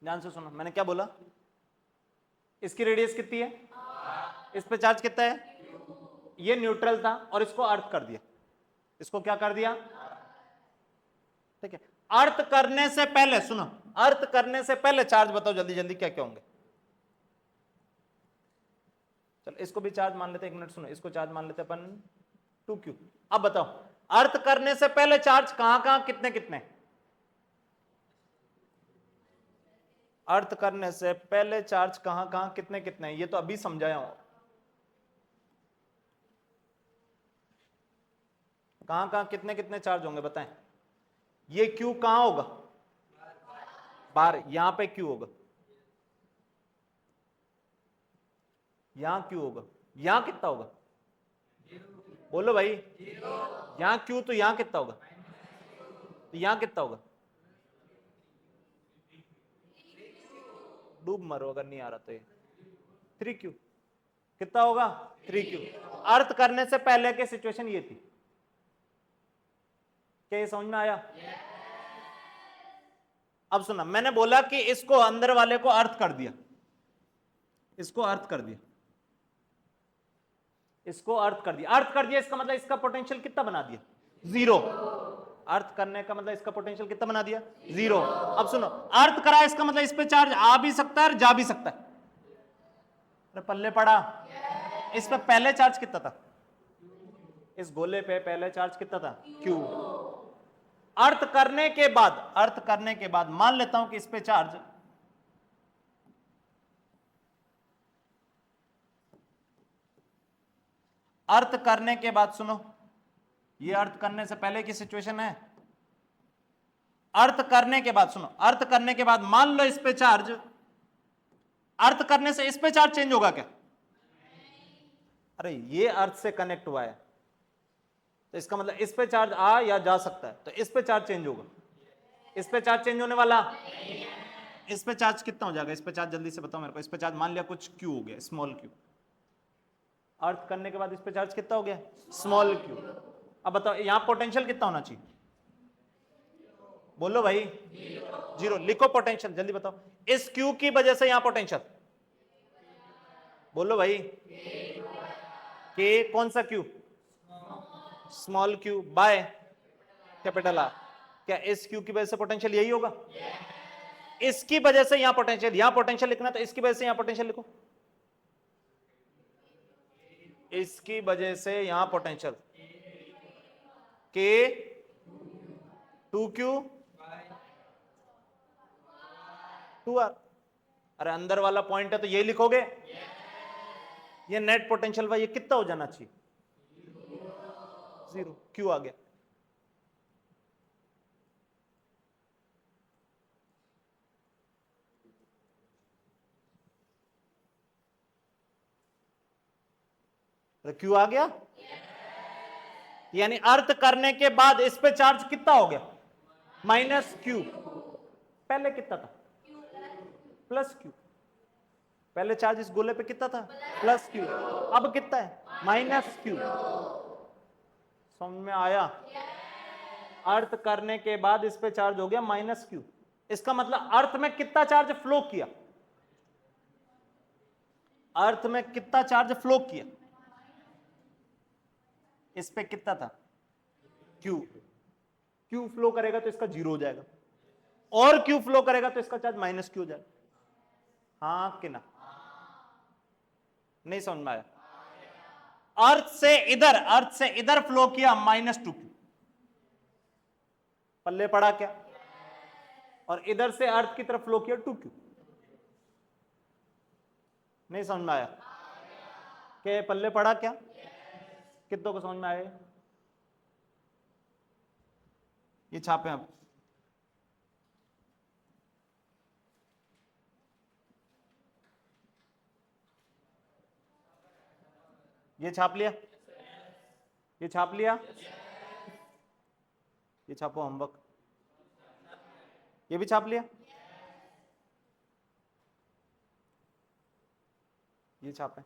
ध्यान से सुनो, मैंने क्या बोला, इसकी रेडियस कितनी है? इस पे चार्ज कितना है? ये न्यूट्रल था और इसको अर्थ कर दिया। इसको क्या कर दिया, ठीक है। अर्थ करने से पहले सुनो, अर्थ करने से पहले चार्ज बताओ जल्दी जल्दी क्या क्या होंगे। चलो इसको भी चार्ज मान लेते, एक मिनट सुनो, इसको चार्ज मान लेते अपन 2q। अब बताओ अर्थ करने से पहले चार्ज कहां कहां कितने कितने, अर्थ करने से पहले चार्ज कहां कहां कितने कितने, ये तो अभी समझाया हूं। कहां कहां कितने कितने चार्ज होंगे बताएं। ये q कहां होगा, बाहर, यहां पे q होगा, यहां q होगा, यहां कितना होगा, बोलो भाई, यहां q तो यहां कितना होगा, तो यहां कितना होगा, डूब मरो अगर नहीं आ रहा तो ये 3q कितना होगा, 3q। अर्थ करने से पहले की सिचुएशन ये थी, क्या ये समझ में आया। अब सुना, मैंने बोला कि इसको अंदर वाले को अर्थ कर दिया, इसको अर्थ कर दिया, इसको अर्थ कर दिया, अर्थ कर दिया, इसका मतलब इसका पोटेंशियल कितना बना दिया, 0। अर्थ करने का मतलब इसका पोटेंशियल कितना बना दिया, 0। अब सुनो, अर्थ करा इसका मतलब इस पे चार्ज आ भी सकता है और जा भी सकता है। अरे पल्ले पड़ा, इस पे पहले चार्ज कितना था, इस गोले पे पहले चार्ज कितना था, q। अर्थ करने के बाद, अर्थ करने के बाद मान लेता हूं कि इस पे चार्ज, अर्थ करने के बाद सुनो, ये अर्थ करने से पहले की सिचुएशन है, अर्थ करने के बाद सुनो, अर्थ करने के बाद मान लो इस पे चार्ज, अर्थ करने से इस पे चार्ज चेंज होगा क्या, अरे ये अर्थ से कनेक्ट हुआ है तो इसका मतलब इस पे चार्ज आ या जा सकता है, तो इस पे चार्ज चेंज होगा, इस पे चार्ज चेंज होने वाला, इस पे चार्ज कितना हो जाएगा, इस पे चार्ज जल्दी से बताओ मेरे को, इस पे चार्ज मान लिया कुछ q हो गया, स्मॉल q। अर्थ करने के बाद इस पे चार्ज कितना हो गया, स्मॉल q। अब बताओ यहां पोटेंशियल कितना होना चाहिए, बोलो भाई, 0। लिखो पोटेंशियल जल्दी बताओ, इस q की वजह से यहां पोटेंशियल, बोलो भाई, k कौन सा q, small q by capital R। क्या इस q की वजह से पोटेंशियल यही होगा, इसकी वजह से यहां पोटेंशियल, यहां पोटेंशियल लिखना तो इसकी वजह से यहां पोटेंशियल लिखो, इसकी वजह से यहां पोटेंशियल k 2q 2r। अरे अंदर वाला पॉइंट है तो ये लिखोगे, ये नेट पोटेंशियल भाई ये कितना हो जाना चाहिए, 0। q आ गया, क्यू आ गया, यानी अर्थ करने के बाद इस पे चार्ज कितना हो गया, -q। पहले कितना था, +q। पहले चार्ज इस गोले पे कितना था, +q। अब कितना है, -q। समझ में आया। अर्थ करने के बाद इस पे चार्ज हो गया -q, इसका मतलब अर्थ में कितना चार्ज फ्लो किया, अर्थ में कितना चार्ज फ्लो किया, इस पे कितना था, q फ्लो करेगा तो इसका 0 हो जाएगा, और q फ्लो करेगा तो इसका चार्ज -q हो जाएगा। हाँ कि ना, नहीं समझ में आया। अर्थ से इधर फ्लो किया -2q, पल्ले पड़ा क्या, और इधर से अर्थ की तरफ फ्लो किया 2q, नहीं समझ में आया, क्या पल्ले पड़ा क्या, कितनों को समझ में आया, ये छापे अब, ये छाप लिया, ये छाप लिया, ये छापो होमवर्क, ये भी छाप लिया, ये छापे।